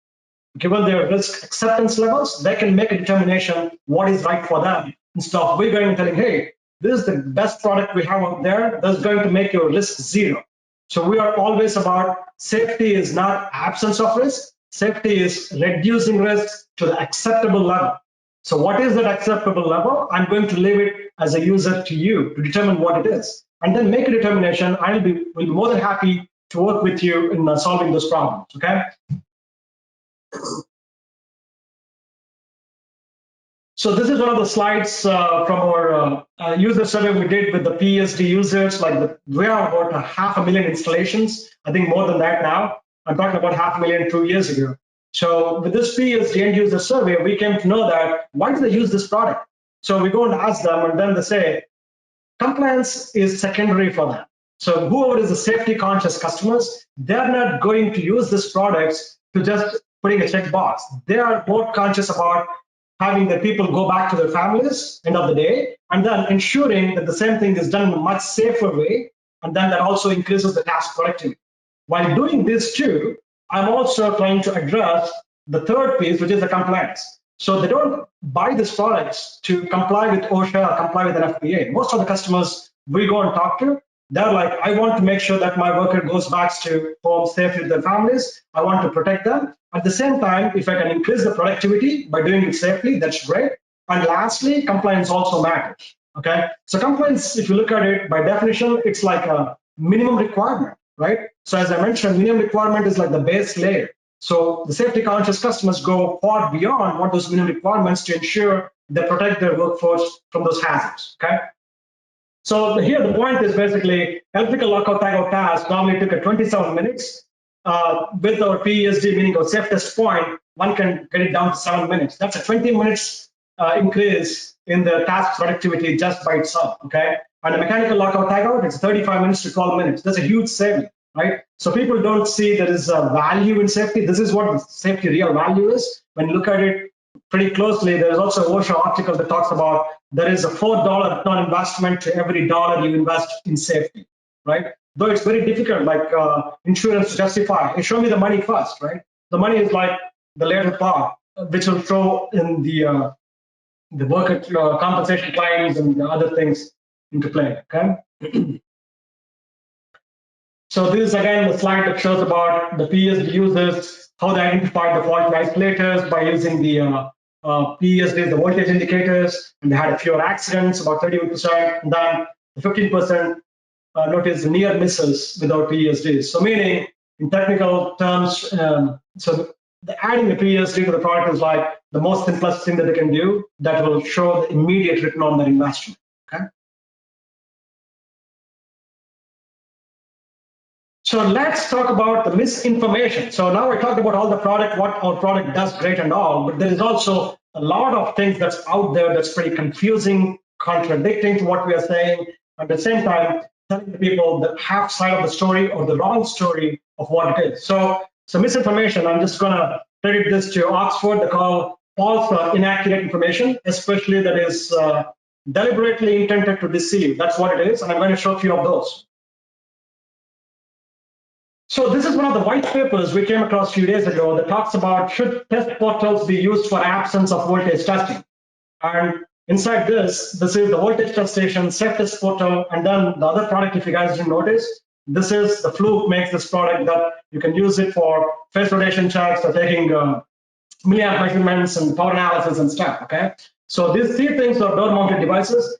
Given their risk acceptance levels, they can make a determination what is right for them, instead of we going and telling, hey, this is the best product we have out there that's going to make your risk 0. So we are always about safety is not absence of risk. Safety is reducing risk to the acceptable level. So what is that acceptable level? I'm going to leave it as a user to you to determine what it is, and then make a determination. Will be more than happy to work with you in solving those problems. Okay. So this is one of the slides from our user survey we did with the PESD users. We are about 500,000 installations. I think more than that now. I'm talking about 500,000 2 years ago. So with this PESD end user survey, we came to know that why do they use this product? So we go and ask them, and then they say compliance is secondary for them. So whoever is the safety conscious customers, they're not going to use this products to just putting a checkbox. They are more conscious about having the people go back to their families end of the day, and then ensuring that the same thing is done in a much safer way, and then that also increases the task productivity. While doing this too, I'm also trying to address the third piece, which is the compliance. So they don't buy these products to comply with OSHA or comply with NFPA. Most of the customers we go and talk to, they're like, I want to make sure that my worker goes back to home safely with their families. I want to protect them. At the same time, if I can increase the productivity by doing it safely, that's great. And lastly, compliance also matters. Okay. So compliance, if you look at it by definition, it's like a minimum requirement. right? So as I mentioned, minimum requirement is like the base layer. So the safety conscious customers go far beyond what those minimum requirements to ensure they protect their workforce from those hazards, okay? So here the point is basically electrical lockout tagout task normally took 27 minutes. With our PESD, meaning our safe test point, one can get it down to 7 minutes. That's a 20 minutes increase in the task productivity just by itself, okay? And the mechanical lockout tagout, it's 35 minutes to 12 minutes. That's a huge saving, right? So people don't see there is a value in safety. This is what the safety real value is. When you look at it pretty closely, there's also an OSHA article that talks about there is a $4 return investment to every dollar you invest in safety, right? Though it's very difficult, like insurance to justify. Hey, show me the money first, right? The money is like the later part, which will show in the worker compensation claims and the other things into play, okay? So this is again the slide that shows about the PESD users, how they identified the fault isolators by using the PESD, the voltage indicators, and they had fewer accidents, about 31%, and then the 15% notice near misses without PESDs. So meaning, in technical terms, so adding the PESD to the product is like the most simplest thing that they can do that will show the immediate return on their investment, okay? So let's talk about the misinformation. So now I talked about all the product, what our product does great and all, but there is also a lot of things that's out there that's pretty confusing, contradicting to what we are saying, at the same time, telling the people the half side of the story or the wrong story of what it is. So misinformation, I'm just gonna credit this to Oxford. They call false or inaccurate information, especially that is deliberately intended to deceive. That's what it is, and I'm going to show a few of those. So this is one of the white papers we came across a few days ago that talks about should test portals be used for absence of voltage testing. And inside this is the voltage test station, safe test portal, and then the other product, if you guys didn't notice, this is the Fluke makes this product that you can use it for phase rotation checks or taking milliamp measurements and power analysis and stuff, okay? So these three things are door-mounted devices.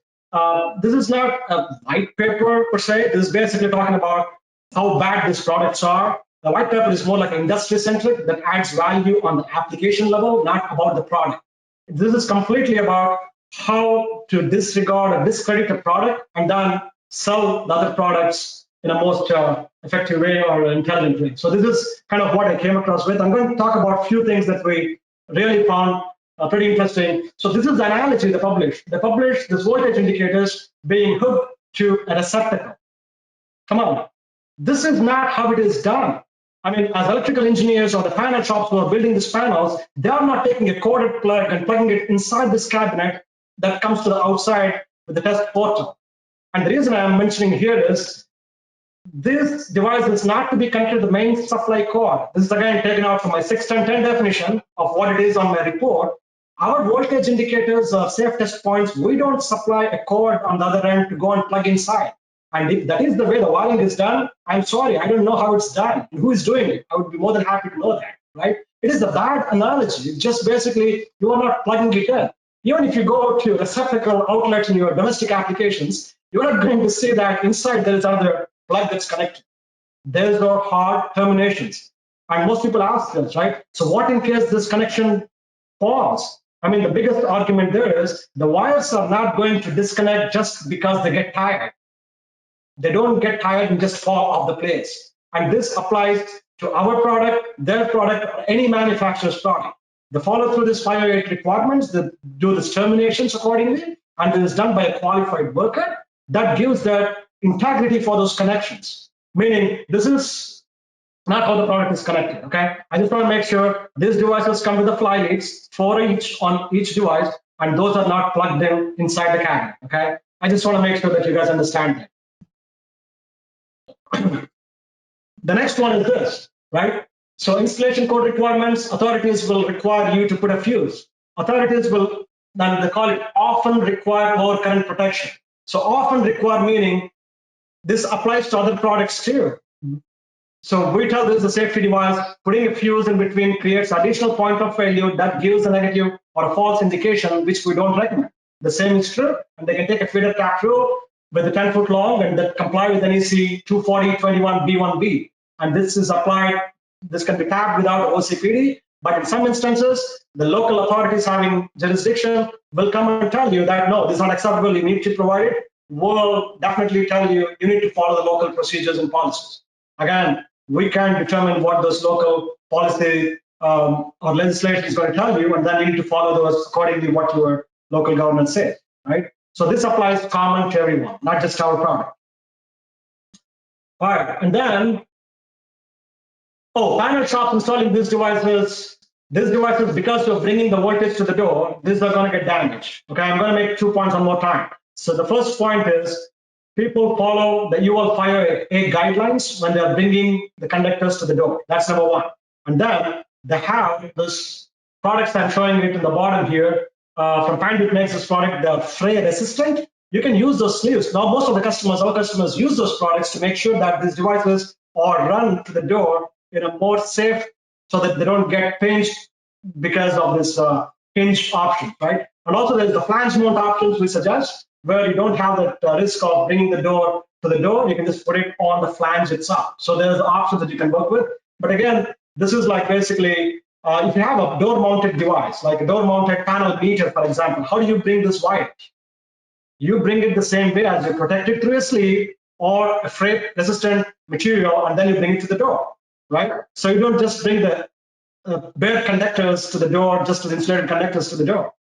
This is not a white paper per se. This is basically talking about how bad these products are. The white paper is more like industry-centric that adds value on the application level, not about the product. This is completely about how to disregard or discredit a product and then sell the other products in a most effective way or intelligent way. So this is kind of what I came across with. I'm going to talk about a few things that we really found pretty interesting. So this is the analogy they published. They published these voltage indicators being hooked to a receptacle. Come on. This is not how it is done. I mean, as electrical engineers or the panel shops who are building these panels, they are not taking a corded plug and plugging it inside this cabinet that comes to the outside with the test portal. And the reason I'm mentioning here is this device is not to be connected to the main supply cord. This is again taken out from my 61010 definition of what it is on my report. Our voltage indicators or safe test points, we don't supply a cord on the other end to go and plug inside. And if that is the way the wiring is done, I'm sorry, I don't know how it's done. Who is doing it? I would be more than happy to know that, right? It is a bad analogy. It's just basically, you are not plugging it in. Even if you go to receptacle outlets in your domestic applications, you're not going to see that inside there is another plug that's connected. There's no hard terminations. And most people ask us, right? So what in case this connection falls? I mean, the biggest argument there is the wires are not going to disconnect just because they get tired. They don't get tired and just fall off the place. And this applies to our product, their product, or any manufacturer's product. They follow through this 508 requirements, they do this terminations accordingly, and it is done by a qualified worker. That gives that integrity for those connections. Meaning, this is not how the product is connected, okay? I just want to make sure these devices come with the fly leads, 4 each on each device, and those are not plugged in inside the cabinet, okay? I just want to make sure that you guys understand that. The next one is this, right? So installation code requirements, authorities will require you to put a fuse. Authorities will, then they call it often require power current protection. So often require meaning this applies to other products too. So we tell this is a safety device, putting a fuse in between creates additional point of failure that gives a negative or a false indication, which we don't recommend. The same is true, and they can take a feeder cap rule. with the 10-foot long and that comply with NEC 24021B1B. And this is applied, this can be tapped without OCPD, but in some instances, the local authorities having jurisdiction will come and tell you that, no, this is not acceptable, you need to provide it. Will definitely tell you, you need to follow the local procedures and policies. Again, we can determine what those local policy or legislation is going to tell you, and then you need to follow those accordingly what your local government says, right? So this applies common to everyone, not just our product. All right, and then, panel shops installing these devices, because you're bringing the voltage to the door, these are going to get damaged. Okay, I'm going to make 2 points one more time. So the first point is, people follow the UL 5A guidelines when they're bringing the conductors to the door. That's number one. And then they have this products I'm showing it in the bottom here. From Panduit makes this product, the fray resistant. You can use those sleeves. Now, most of the customers, our customers, use those products to make sure that these devices are run to the door in a more safe, so that they don't get pinched because of this pinch option, right? And also there's the flange mount options we suggest, where you don't have that risk of bringing the door to the door. You can just put it on the flange itself. So there's options that you can work with. But again, this is like basically, if you have a door-mounted device, like a door-mounted panel meter, for example, how do you bring this wire? You bring it the same way as you protect it through a sleeve or a freight-resistant material, and then you bring it to the door, right? So you don't just bring the bare conductors to the door, just the insulated conductors to the door.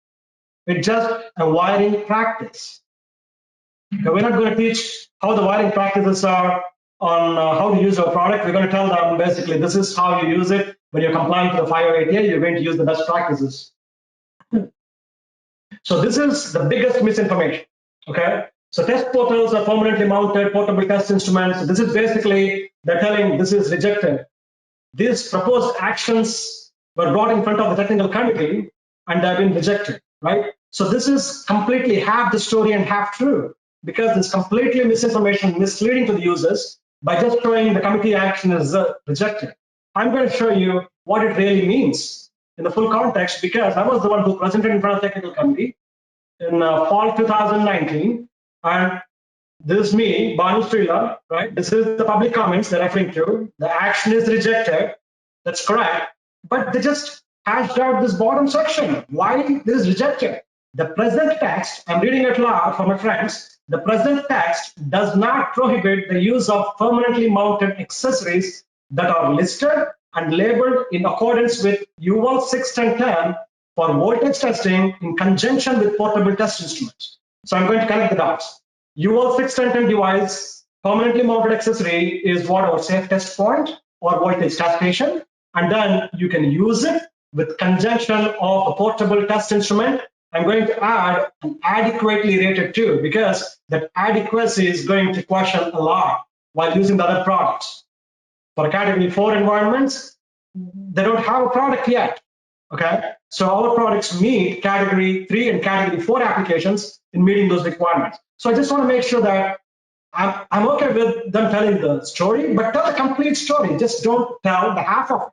It's just a wiring practice. Okay, we're not going to teach how the wiring practices are on how to use our product. We're going to tell them basically this is how you use it. When you're complying to the 508A, you're going to use the best practices. So this is the biggest misinformation. Okay, so test portals are permanently mounted portable test instruments. This is basically, they're telling this is rejected. These proposed actions were brought in front of the technical committee and have been rejected, right? So this is completely half the story and half true, because it's completely misinformation, misleading to the users by just showing the committee action is rejected. I'm going to show you what it really means in the full context, because I was the one who presented in front of the technical committee in fall 2019, and this is me, Bhanu Srilla, right? This is the public comments they're referring to. The action is rejected. That's correct. But they just hashed out this bottom section. Why this is rejected? The present text, I'm reading it loud for my friends. The present text does not prohibit the use of permanently mounted accessories that are listed and labeled in accordance with UL 610 for voltage testing in conjunction with portable test instruments. So I'm going to connect the dots. UL 610 device, permanently mounted accessory, is what our safe test point or voltage test station. And then you can use it with conjunction of a portable test instrument. I'm going to add an adequately rated too, because that adequacy is going to question a lot while using the other products. For category 4 environments, they don't have a product yet. Okay, so our products meet category 3 and category 4 applications in meeting those requirements. So I just want to make sure that I'm okay with them telling the story, but tell the complete story. Just don't tell the half of it.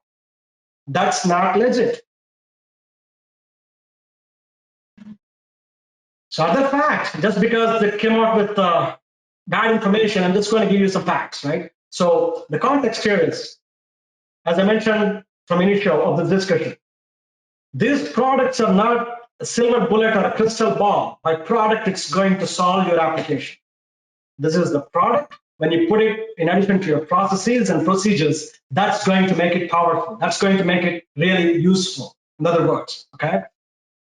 That's not legit. So other facts, just because they came out with bad information, I'm just going to give you some facts, right? So the context here is, as I mentioned from initial of this discussion, these products are not a silver bullet or a crystal ball. By product, it's going to solve your application. This is the product. When you put it in addition to your processes and procedures, that's going to make it powerful. That's going to make it really useful. In other words, okay?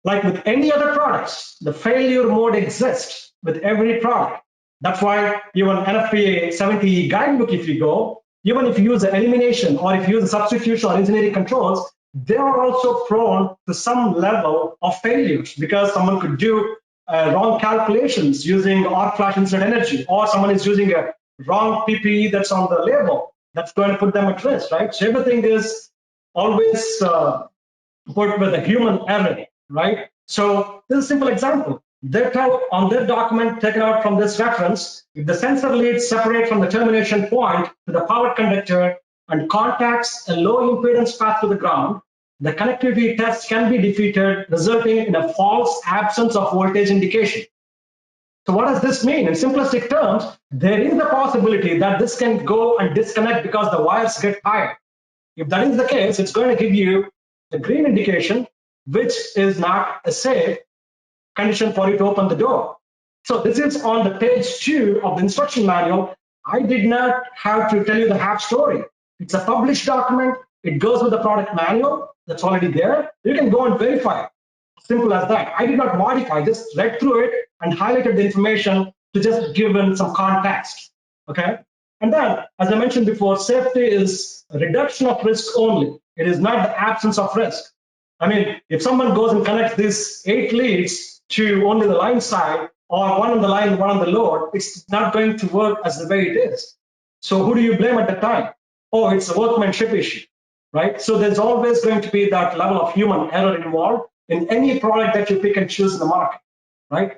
Like with any other products, the failure mode exists with every product. That's why even NFPA 70 guidebook, if you go, even if you use the elimination or if you use the substitution or engineering controls, they are also prone to some level of failures, because someone could do wrong calculations using arc flash instant energy, or someone is using a wrong PPE that's on the label. That's going to put them at risk, right? So everything is always put with a human error, right? So this is a simple example. They tell on their document taken out from this reference, if the sensor leads separate from the termination point to the power conductor and contacts a low impedance path to the ground, the connectivity test can be defeated, resulting in a false absence of voltage indication. So what does this mean? In simplistic terms, there is a possibility that this can go and disconnect because the wires get tired. If that is the case, it's going to give you the green indication, which is not a safe condition for you to open the door. So this is on the page 2 of the instruction manual. I did not have to tell you the half story. It's a published document. It goes with the product manual that's already there. You can go and verify it. Simple as that. I did not modify, just read through it and highlighted the information to just give in some context. Okay. And then, as I mentioned before, safety is a reduction of risk only. It is not the absence of risk. I mean, if someone goes and connects these 8 leads to only the line side, or one on the line, one on the load, it's not going to work as the way it is. So who do you blame at the time? Oh, it's a workmanship issue, right? So there's always going to be that level of human error involved in any product that you pick and choose in the market, right?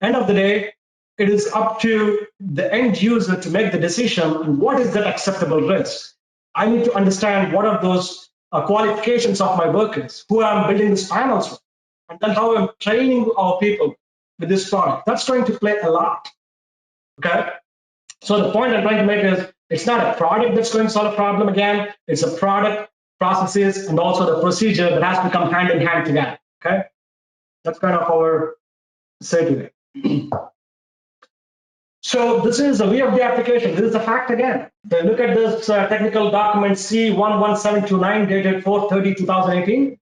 End of the day, it is up to the end user to make the decision on what is that acceptable risk. I need to understand what are those qualifications of my workers, who I'm building these panels with, and then how I'm training our people with this product. That's going to play a lot, okay? So the point I'm trying to make is it's not a product that's going to solve a problem again. It's a product, processes, and also the procedure that has to come hand in hand together, okay? That's kind of our say today. So this is a VFD application. This is a fact again. So look at this technical document C11729 dated 4/30/2018.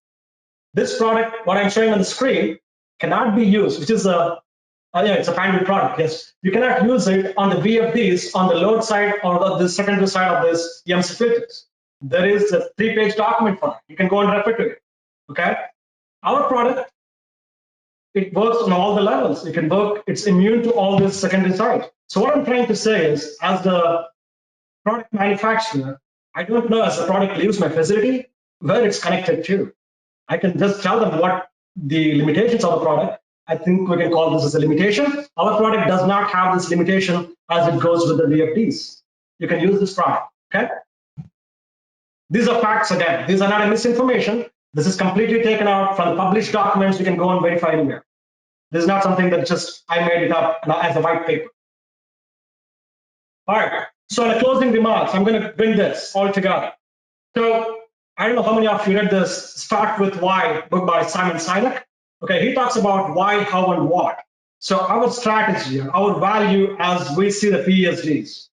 This product, what I'm showing on the screen, cannot be used, which is it's a Panduit product, yes. You cannot use it on the VFDs on the load side or the secondary side of this EMC filters. There is a 3-page document for it. You can go and refer to it, okay? Our product, it works on all the levels. It can work, it's immune to all this secondary side. So what I'm trying to say is, as the product manufacturer, I don't know as the product leaves my facility, where it's connected to. I can just tell them what the limitations of the product. I think we can call this as a limitation. Our product does not have this limitation as it goes with the VFDs. You can use this product, okay? These are facts again. These are not a misinformation. This is completely taken out from the published documents. You can go and verify anywhere. This is not something that just I made it up as a white paper. All right, so in the closing remarks, I'm going to bring this all together. So I don't know how many of you read this Start With Why book by Simon Sinek. Okay, he talks about why, how, and what. So our strategy, our value as we see the PESDs,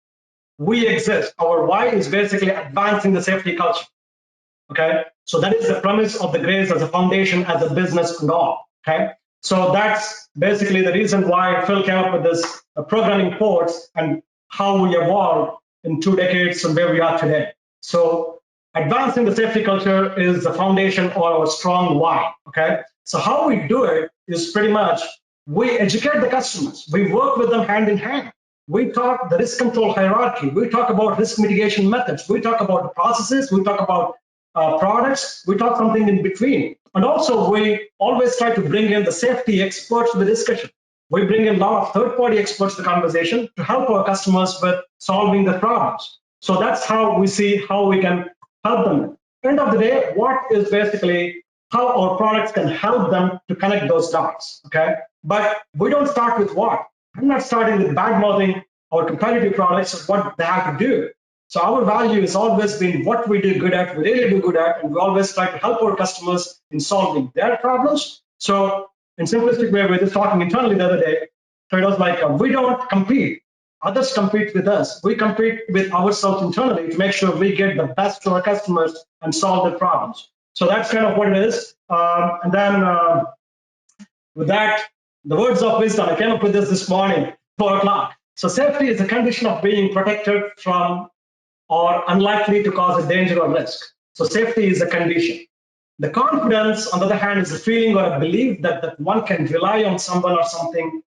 we exist. Our why is basically advancing the safety culture. Okay, so that is the premise of the GRACE as a foundation, as a business and all. Okay, so that's basically the reason why Phil came up with this programming ports and how we evolved in 2 decades and where we are today. So advancing the safety culture is the foundation or our strong why. Okay, so how we do it is pretty much we educate the customers. We work with them hand in hand. We talk the risk control hierarchy. We talk about risk mitigation methods. We talk about the processes. We talk about products. We talk something in between. And also, we always try to bring in the safety experts to the discussion. We bring in a lot of third-party experts to the conversation to help our customers with solving the problems. So that's how we see how we can help them. End of the day, what is basically how our products can help them to connect those dots, okay? But we don't start with what. I'm not starting with bad-mouthing our competitive products, what they have to do. So our value has always been what we do good at, we really do good at, and we always try to help our customers in solving their problems. So in simplistic way, we were just talking internally the other day. So it was like, we don't compete. Others compete with us. We compete with ourselves internally to make sure we get the best to our customers and solve their problems. So that's kind of what it is. And then with that, the words of wisdom, I came up with this morning, 4 o'clock. So safety is a condition of being protected from or unlikely to cause a danger or risk. So safety is a condition. The confidence, on the other hand, is a feeling or a belief that one can rely on someone or something.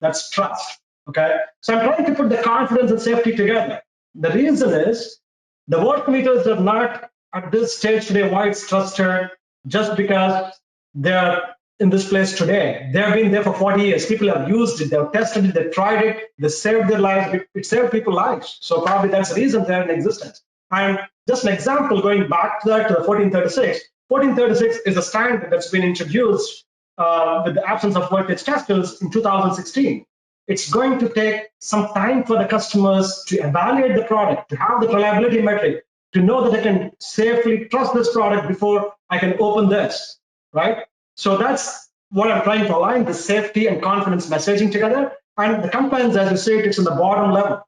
That's trust, okay? So I'm trying to put the confidence and safety together. The reason is the work meters are not at this stage today why it's trusted just because they're in this place today. They have been there for 40 years. People have used it, they've tested it, they've tried it, they saved their lives. It saved people's lives. So probably that's the reason they're in existence. And just an example, going back to that, to the 1436. 1436 is a standard that's been introduced with the absence of voltage testers in 2016. it's going to take some time for the customers to evaluate the product, to have the reliability metric, to know that I can safely trust this product before I can open this, right? So that's what I'm trying to align, the safety and confidence messaging together. And the compliance, as you said, it's in the bottom level.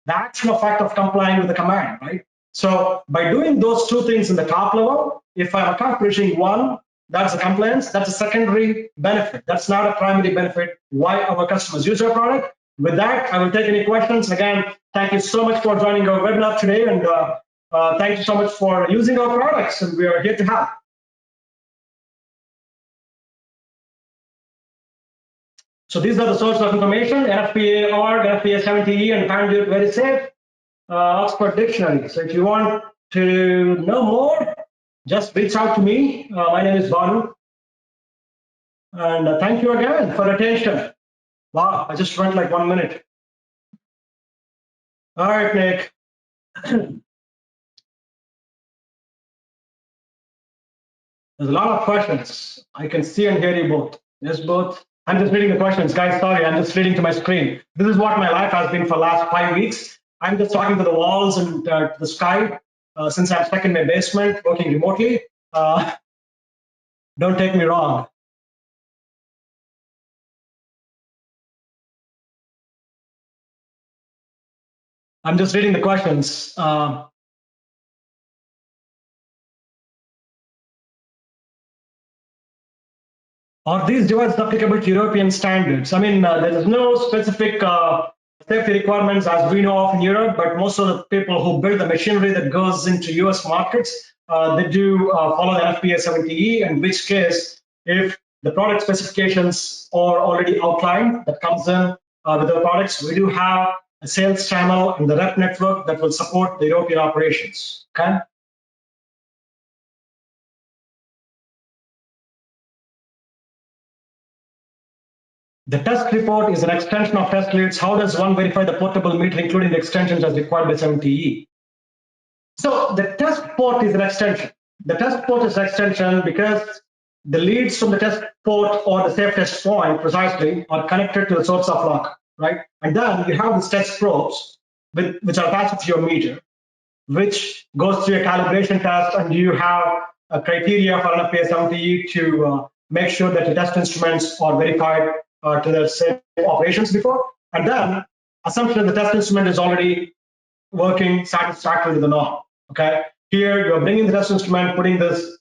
The actual fact of complying with the command, right? So by doing those two things in the top level, if I'm accomplishing one, that's a compliance, that's a secondary benefit. That's not a primary benefit why our customers use our product. With that, I will take any questions. Again, thank you so much for joining our webinar today, and thank you so much for using our products, and we are here to help. So these are the sources of information: NFPA org, NFPA 70E, and Panduit very safe. Oxford Dictionary. So if you want to know more, just reach out to me. My name is Bhanu. And thank you again for attention. Wow, I just went like 1 minute. All right, Nick. There's a lot of questions. I can see and hear you both. Yes, both. I'm just reading the questions. Guys, sorry, I'm just reading to my screen. This is what my life has been for the last 5 weeks. I'm just talking to the walls and to the sky since I'm stuck in my basement working remotely. Don't take me wrong. I'm just reading the questions. Are these devices applicable to European standards? I mean, there is no specific safety requirements as we know of in Europe, but most of the people who build the machinery that goes into US markets, they do follow the NFPA 70E, in which case, if the product specifications are already outlined, that comes in with the products, we do have a sales channel and the rep network that will support the European operations, okay? The test report is an extension of test leads. How does one verify the portable meter, including the extensions as required by 70E? So the test port is an extension. The test port is an extension because the leads from the test port or the safe test point precisely are connected to the source of lock, right? And then you have these test probes which are attached to your meter, which goes through a calibration test, and you have a criteria for NFPA 70E to make sure that the test instruments are verified to the same operations before, and then assumption that the test instrument is already working satisfactory to the norm. Okay, here you're bringing the test instrument, putting those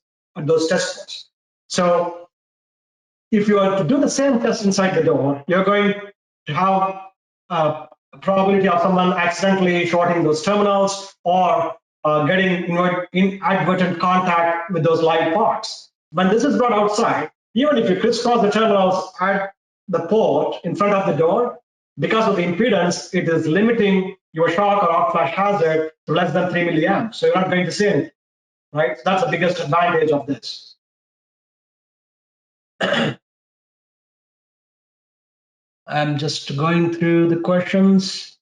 test scores. So if you are to do the same test inside the door, you're going to have a probability of someone accidentally shorting those terminals or getting inadvertent contact with those live parts. When this is brought outside, even if you crisscross the terminals at the port in front of the door, because of the impedance, it is limiting your shock or arc flash hazard to less than 3 milliamps. So you're not going to see anything, right? So that's the biggest advantage of this. I'm just going through the questions.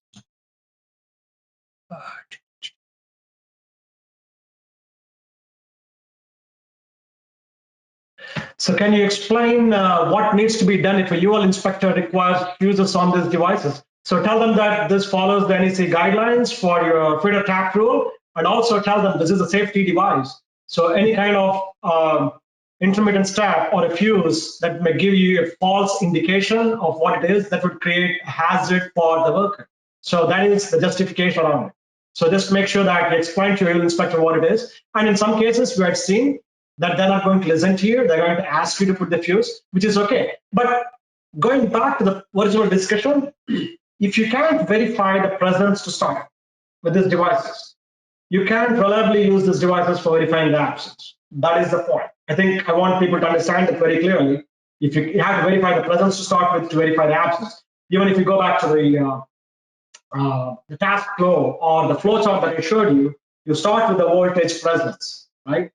So can you explain what needs to be done if a UL inspector requires users on these devices? So tell them that this follows the NEC guidelines for your feeder tap rule, and also tell them this is a safety device. So any kind of intermittent step or a fuse that may give you a false indication of what it is, that would create a hazard for the worker. So that is the justification around it. So just make sure that you explain to your UL inspector what it is. And in some cases, we have seen that they're not going to listen to you. They're going to ask you to put the fuse, which is okay. But going back to the original discussion, if you can't verify the presence to start with these devices, you can't reliably use these devices for verifying the absence. That is the point. I think I want people to understand that very clearly. If you have to verify the presence to start with to verify the absence, even if you go back to the task flow or the flow chart that I showed you, you start with the voltage presence, right?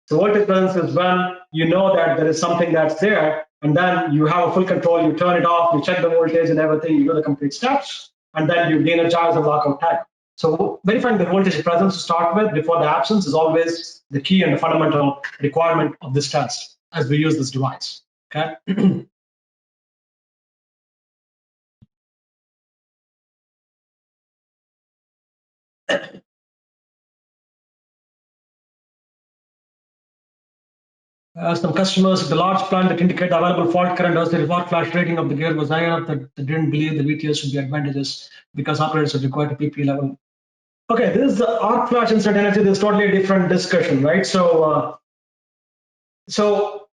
So voltage presence is when you know that there is something that's there, and then you have a full control, you turn it off, you check the voltage and everything, you do the complete steps, and then you de-energize and lock out tag. So verifying the voltage presence to start with before the absence is always the key and the fundamental requirement of this test as we use this device, okay? Some customers, the large plant that indicate the available fault current as the report flash rating of the gear was high enough that they didn't believe the VTS would be advantageous because operators are required to PP level. Okay, this is the arc flash incident energy. This is totally a different discussion, right? So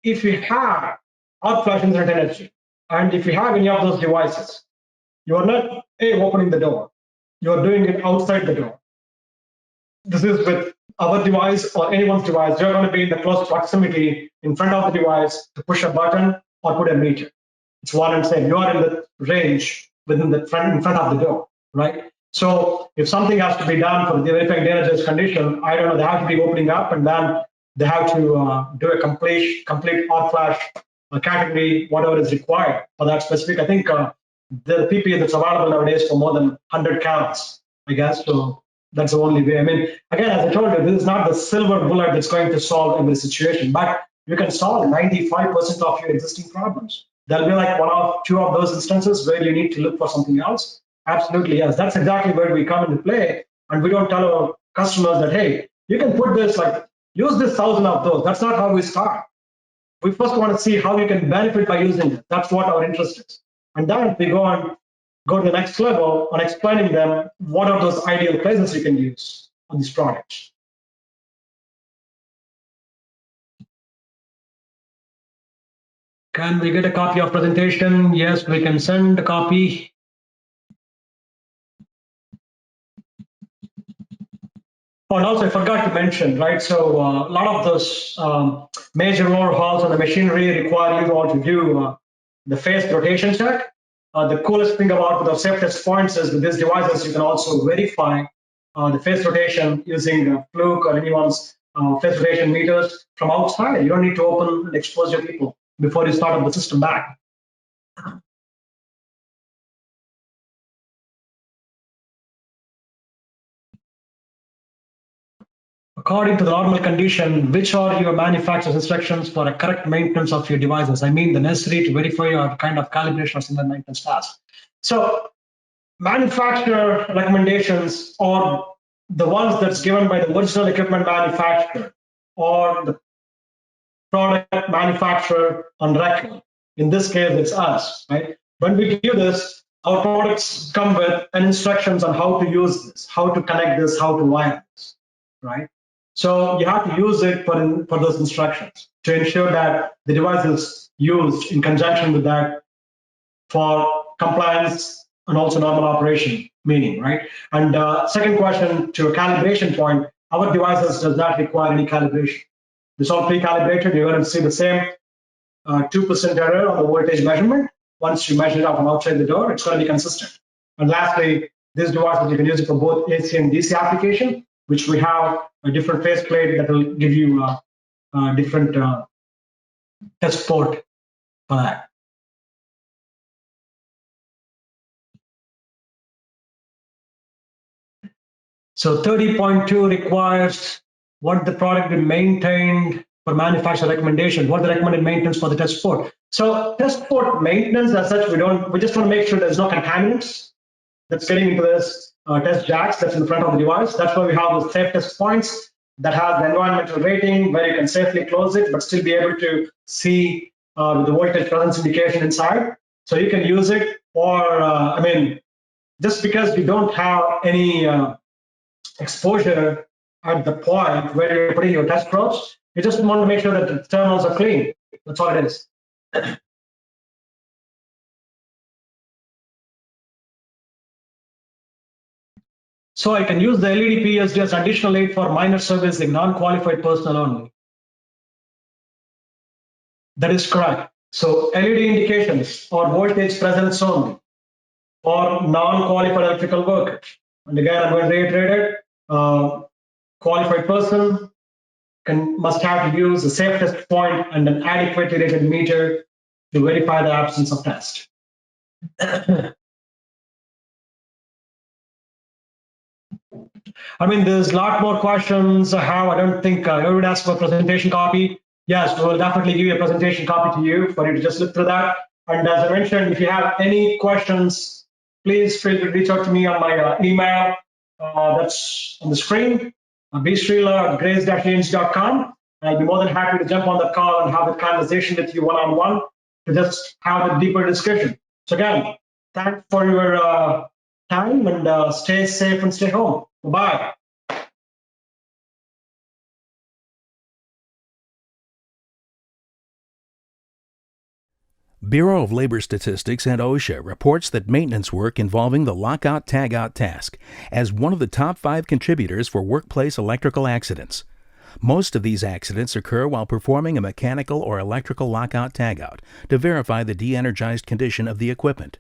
if you have arc flash incident energy, and if you have any of those devices, you are not opening the door. You are doing it outside the door. This is with our device or anyone's device. You're going to be in the close proximity in front of the device to push a button or put a meter. It's one and same. You are in the range within the front in front of the door, right? So if something has to be done for the verifying dangerous condition, I don't know, they have to be opening up and then they have to do a complete arc flash category, whatever is required for that specific. I think the PPA that's available nowadays for more than 100 counts, I guess. So that's the only way. I mean, again, as I told you, this is not the silver bullet that's going to solve every situation, but you can solve 95% of your existing problems. There'll be like one or two of those instances where you need to look for something else. Absolutely, yes. That's exactly where we come into play. And we don't tell our customers that, hey, you can put this, like, use this 1,000 of those. That's not how we start. We first want to see how you can benefit by using it. That's what our interest is. And then we go to the next level on explaining them what are those ideal places you can use on these products. Can we get a copy of presentation? Yes, we can send a copy. Oh, and also I forgot to mention, right? So a lot of those major overhauls on the machinery require you all to do the phase rotation check. The coolest thing about the safe test points is with these devices, you can also verify the phase rotation using Fluke or anyone's phase rotation meters from outside. You don't need to open and expose your people before you start up the system back. According to the normal condition, which are your manufacturer's instructions for a correct maintenance of your devices? I mean, the necessary to verify your kind of calibration or similar maintenance tasks. So manufacturer recommendations are the ones that's given by the original equipment manufacturer or the product manufacturer on record. In this case, it's us, right? When we do this, our products come with an instructions on how to use this, how to connect this, how to wire this, right? So you have to use it for those instructions to ensure that the device is used in conjunction with that for compliance and also normal operation meaning, right? And second question to a calibration point, our devices does not require any calibration. It's all pre-calibrated. You're going to see the same 2% error on the voltage measurement. Once you measure it out from outside the door, it's going to be consistent. And lastly, these devices, you can use it for both AC and DC application, which we have a different faceplate that will give you a different test port for that. So 30.2 requires what the product be maintained for manufacturer recommendation, what the recommended maintenance for the test port. So test port maintenance as such, we just want to make sure there's no contaminants that's getting into this test jacks that's in front of the device. That's why we have the safe test points that has the environmental rating where you can safely close it, but still be able to see the voltage presence indication inside. So you can use it, or I mean, just because you don't have any exposure at the point where you're putting your test probes, you just want to make sure that the terminals are clean. That's all it is. So I can use the LED PSD as additional aid for minor servicing, non-qualified personnel only. That is correct. So LED indications or voltage presence only for non-qualified electrical workers. And again, I'm going to reiterate it. Qualified person must have to use a safe test point and an adequately rated meter to verify the absence of test. I mean, there's a lot more questions I have. I don't think everyone asked for a presentation copy. Yes, we will definitely give you a presentation copy to you for you to just look through that. And as I mentioned, if you have any questions, please feel free to reach out to me on my email. that's on the screen. Be Srilla at grace-change.com. I'll be more than happy to jump on the call and have a conversation with you one-on-one to just have a deeper discussion. So again, thanks for your time, and stay safe and stay home. Bye. Bureau of Labor Statistics and OSHA reports that maintenance work involving the lockout-tagout task as one of the top 5 contributors for workplace electrical accidents. Most of these accidents occur while performing a mechanical or electrical lockout-tagout to verify the de-energized condition of the equipment,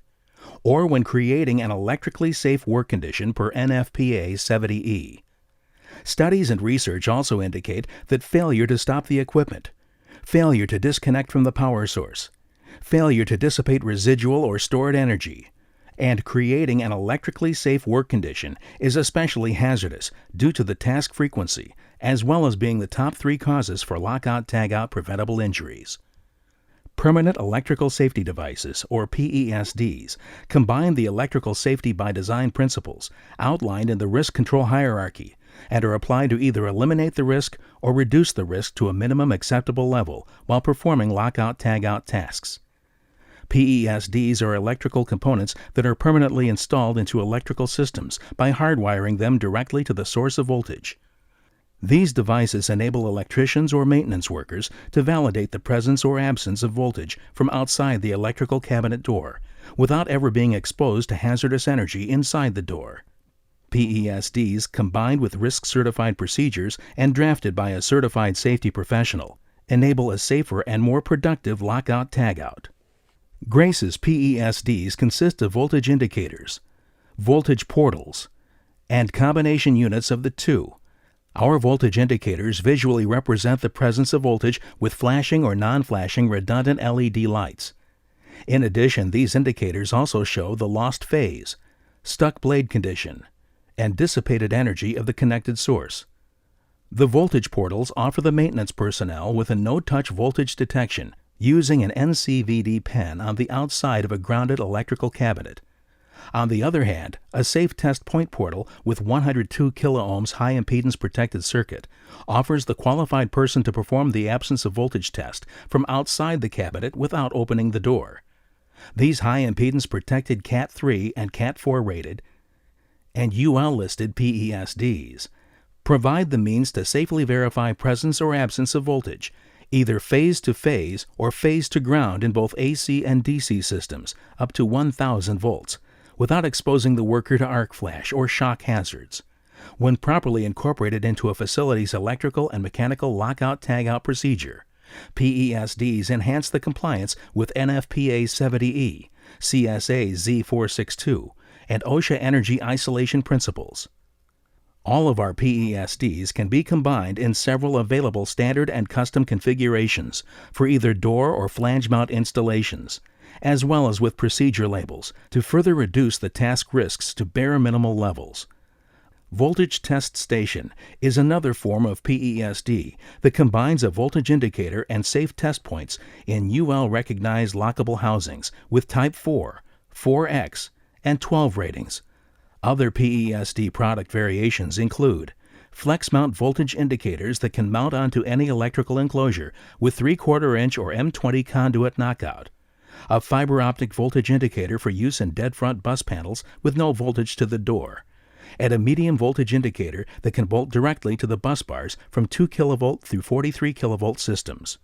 or when creating an electrically safe work condition per NFPA 70E. Studies and research also indicate that failure to stop the equipment, failure to disconnect from the power source, failure to dissipate residual or stored energy, and creating an electrically safe work condition is especially hazardous due to the task frequency, as well as being the top 3 causes for lockout-tagout preventable injuries. Permanent Electrical Safety Devices, or PESDs, combine the electrical safety by design principles outlined in the risk control hierarchy and are applied to either eliminate the risk or reduce the risk to a minimum acceptable level while performing lockout-tagout tasks. PESDs are electrical components that are permanently installed into electrical systems by hardwiring them directly to the source of voltage. These devices enable electricians or maintenance workers to validate the presence or absence of voltage from outside the electrical cabinet door without ever being exposed to hazardous energy inside the door. PESDs, combined with risk-certified procedures and drafted by a certified safety professional, enable a safer and more productive lockout-tagout. Grace's PESDs consist of voltage indicators, voltage portals, and combination units of the two. Our voltage indicators visually represent the presence of voltage with flashing or non-flashing redundant LED lights. In addition, these indicators also show the lost phase, stuck blade condition, and dissipated energy of the connected source. The voltage portals offer the maintenance personnel with a no-touch voltage detection using an NCVD pen on the outside of a grounded electrical cabinet. On the other hand, a safe test point portal with 102 kiloohms high impedance protected circuit offers the qualified person to perform the absence of voltage test from outside the cabinet without opening the door. These high impedance protected Cat 3 and Cat 4 rated and UL listed PESDs provide the means to safely verify presence or absence of voltage, either phase to phase or phase to ground in both AC and DC systems up to 1000 volts, without exposing the worker to arc flash or shock hazards. When properly incorporated into a facility's electrical and mechanical lockout-tagout procedure, PESDs enhance the compliance with NFPA 70E, CSA Z462, and OSHA energy isolation principles. All of our PESDs can be combined in several available standard and custom configurations for either door or flange mount installations, as well as with procedure labels to further reduce the task risks to bare minimal levels. Voltage Test Station is another form of PESD that combines a voltage indicator and safe test points in UL-recognized lockable housings with Type 4, 4X, and 12 ratings. Other PESD product variations include flex mount voltage indicators that can mount onto any electrical enclosure with 3/4 inch or M20 conduit knockout, a fiber optic voltage indicator for use in dead front bus panels with no voltage to the door, and a medium voltage indicator that can bolt directly to the bus bars from 2 kV through 43 kV systems.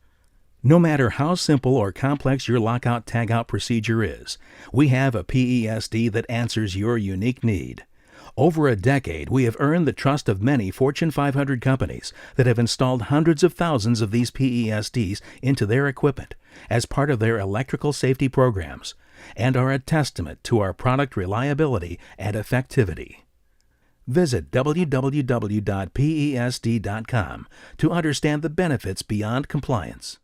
No matter how simple or complex your lockout-tagout procedure is, we have a PESD that answers your unique need. Over a decade, we have earned the trust of many Fortune 500 companies that have installed hundreds of thousands of these PESDs into their equipment as part of their electrical safety programs, and are a testament to our product reliability and effectivity. Visit www.pesd.com to understand the benefits beyond compliance.